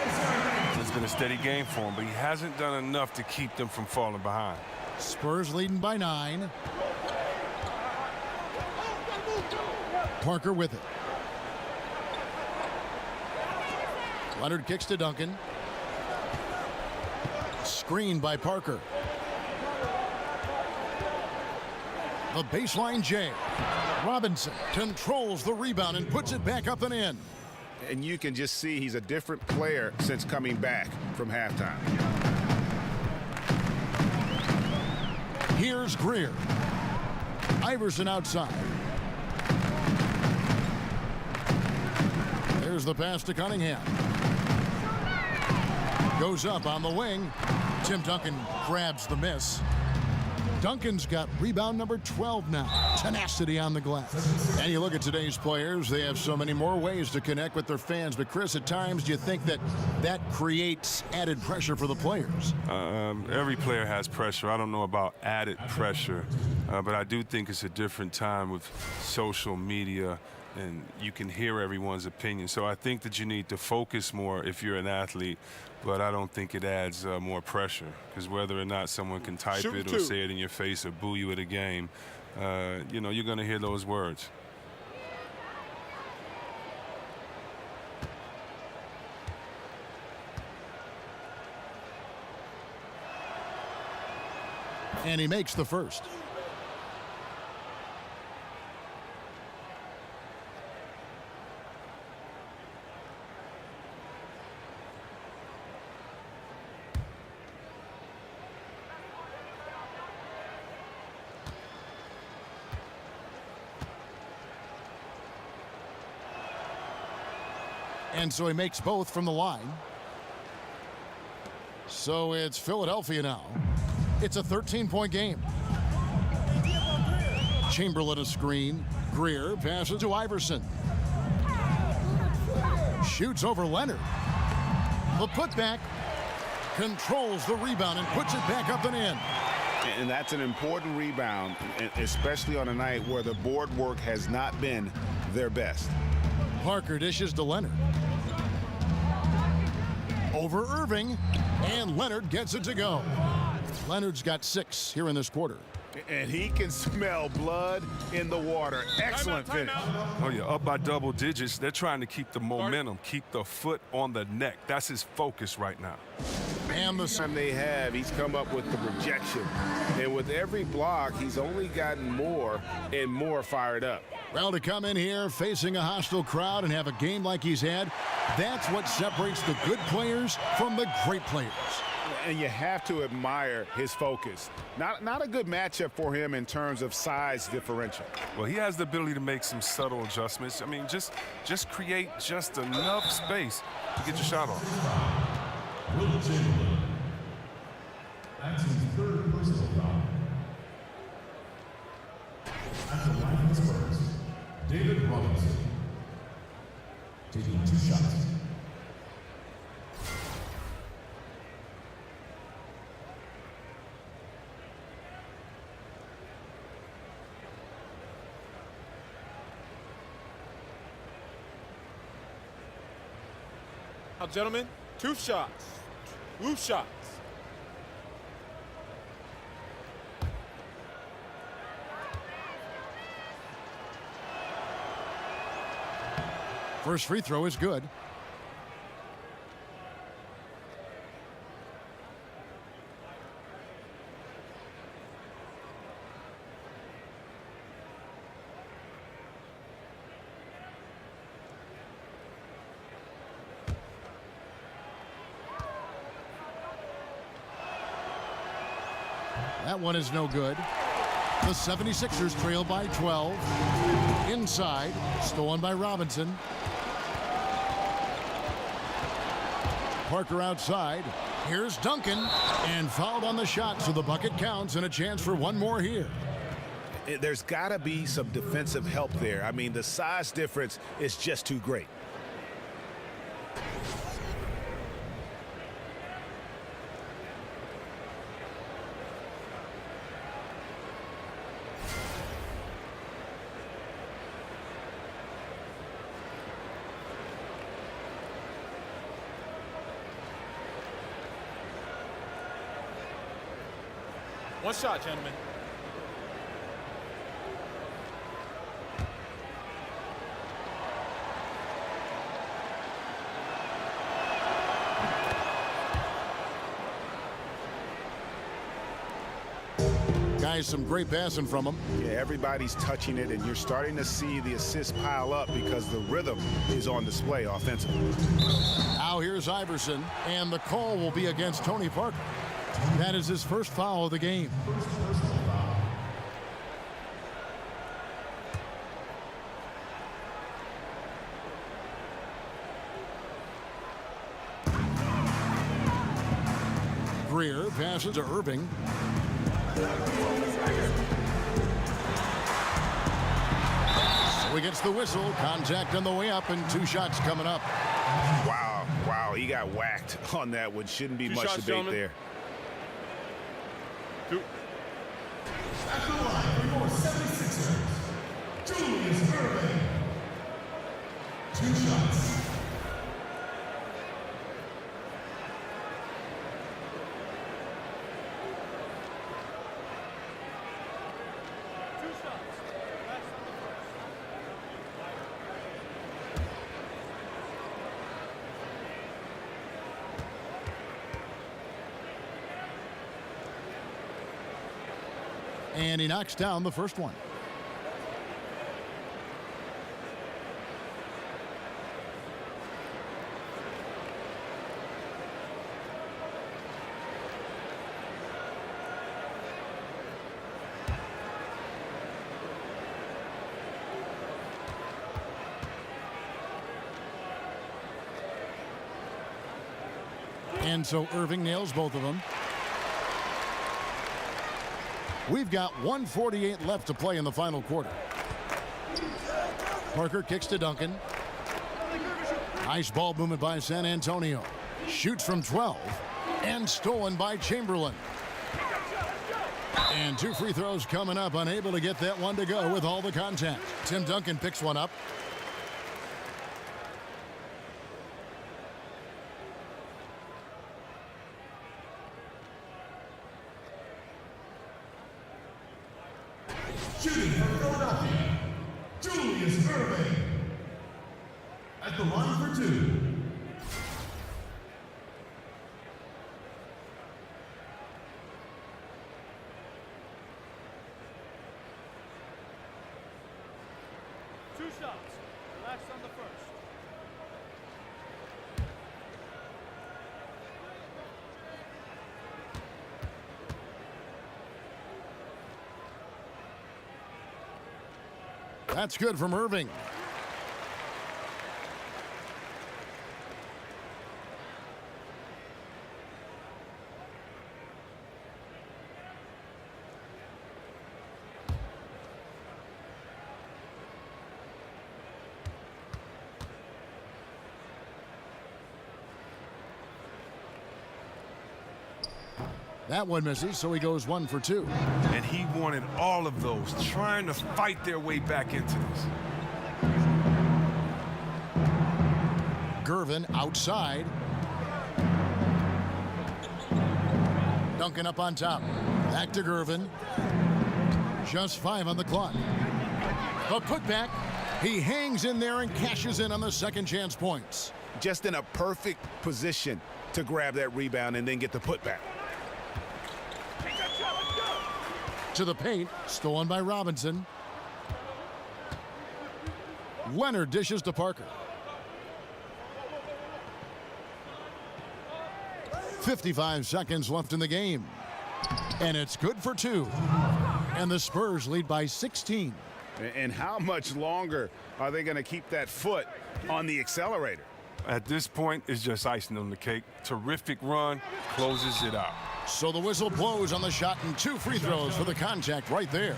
It's been a steady game for him, but he hasn't done enough to keep them from falling behind. Spurs leading by 9. Parker with it. Leonard kicks to Duncan. Screen by Parker. The baseline J. Robinson controls the rebound and puts it back up and in. And you can just see he's a different player since coming back from halftime. Here's Greer. Iverson outside. There's the pass to Cunningham. Goes up on the wing. Tim Duncan grabs the miss. Duncan's got rebound number 12 now. Tenacity on the glass. And you look at today's players, they have so many more ways to connect with their fans. But Chris, at times, do you think that creates added pressure for the players? Every player has pressure. I don't know about added pressure, but I do think it's a different time with social media, and you can hear everyone's opinion. So I think that you need to focus more if you're an athlete, but I don't think it adds more pressure, because whether or not someone can type it or say it in your face or boo you at a game, you know, you're going to hear those words. And he makes the first. And so he makes both from the line. So it's Philadelphia now. It's a 13-point game. Chamberlain a screen. Greer passes to Iverson. Shoots over Leonard. The putback. Controls the rebound and puts it back up and in. And that's an important rebound, especially on a night where the board work has not been their best. Parker dishes to Leonard. Over Irving, and Leonard gets it to go. Leonard's got 6 here in this quarter. And he can smell blood in the water. Excellent finish. Oh, yeah, up by double digits. They're trying to keep the momentum, keep the foot on the neck. That's his focus right now. And the time they have, he's come up with the rejection. And with every block, he's only gotten more and more fired up. Well, to come in here facing a hostile crowd and have a game like he's had, that's what separates the good players from the great players. And you have to admire his focus. Not a good matchup for him in terms of size differential. Well, he has the ability to make some subtle adjustments. I mean, just create just enough space to get your shot off. Will Chamberlain. That's his 3rd personal foul. At the line of the Spurs, David Robinson. Taking 2 shots. Now, gentlemen, 2 shots. 2 shots. First free throw is good. That one is no good. The 76ers trail by 12. Inside, stolen by Robinson. Parker outside. Here's Duncan, and fouled on the shot, so the bucket counts and a chance for one more here. There's got to be some defensive help there. I mean, the size difference is just too great. One shot, gentlemen. guys, some great passing from him. Yeah, everybody's touching it, and you're starting to see the assists pile up because the rhythm is on display offensively. Now here's Iverson, and the call will be against Tony Parker. That is his first foul of the game. Greer passes to Irving. So he gets the whistle. Contact on the way up, and 2 shots coming up. Wow, he got whacked on that one. Shouldn't be 2 much shots, debate gentlemen. there. 2. At the line for your 76ers, Julius Irving. 2 shots. And he knocks down the first one. And so Irving nails both of them. We've got 1:48 left to play in the final quarter. Parker kicks to Duncan. Nice ball movement by San Antonio. Shoots from 12 and stolen by Chamberlain. And 2 free throws coming up, unable to get that one to go with all the contact. Tim Duncan picks one up. Shooting for Philadelphia, Julius Irving. At the line for 2. Shots. Relax on the first. That's good from Irving. That one misses, so he goes 1 for 2. And he wanted all of those, trying to fight their way back into this. Gervin outside. Duncan up on top. Back to Gervin. Just 5 on the clock. The putback. He hangs in there and cashes in on the second chance points. Just in a perfect position to grab that rebound and then get the putback. To the paint, stolen by Robinson. Leonard dishes to Parker. 55 seconds left in the game. And it's good for 2. And the Spurs lead by 16. And how much longer are they going to keep that foot on the accelerator? At this point, it's just icing on the cake. Terrific run, closes it out. So the whistle blows on the shot and 2 free throws for the contact right there.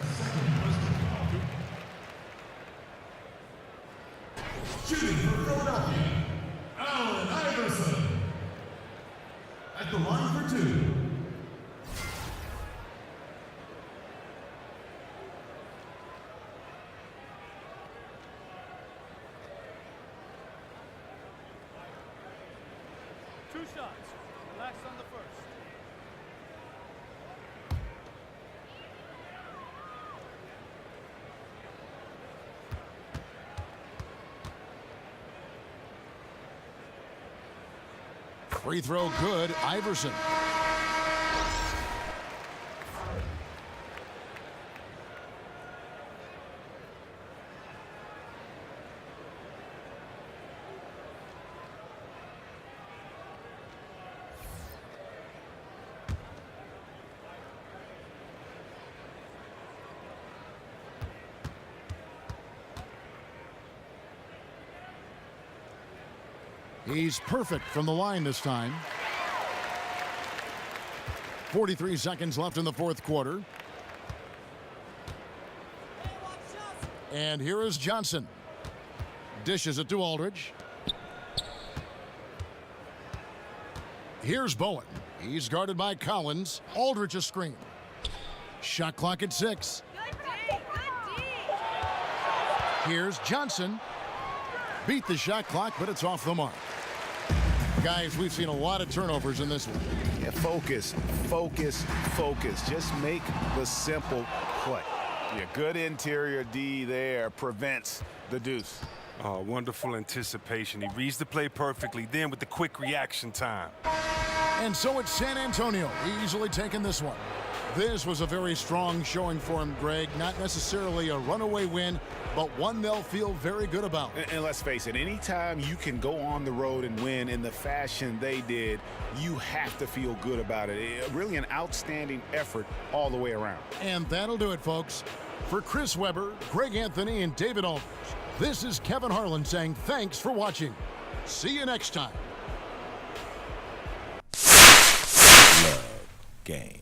Shooting for Philadelphia, Allen Iverson. At the line for 2. Two shots. Relax on the first. Free throw good, Iverson. He's perfect from the line this time. 43 seconds left in the fourth quarter. And here is Johnson. Dishes it to Aldridge. Here's Bowen. He's guarded by Collins. Aldridge a screen. Shot clock at 6. Here's Johnson. Beat the shot clock, but it's off the mark. Guys, we've seen a lot of turnovers in this one. Yeah, focus, focus, focus. Just make the simple play. Yeah, good interior D there prevents the deuce. Oh, wonderful anticipation. He reads the play perfectly, then with the quick reaction time. And so it's San Antonio easily taking this one. This was a very strong showing for him, Greg. Not necessarily a runaway win, but one they'll feel very good about. And let's face it, anytime you can go on the road and win in the fashion they did, you have to feel good about it. Really an outstanding effort all the way around. And that'll do it, folks. For Chris Webber, Greg Anthony, and David Aldridge, this is Kevin Harlan saying thanks for watching. See you next time. Love game.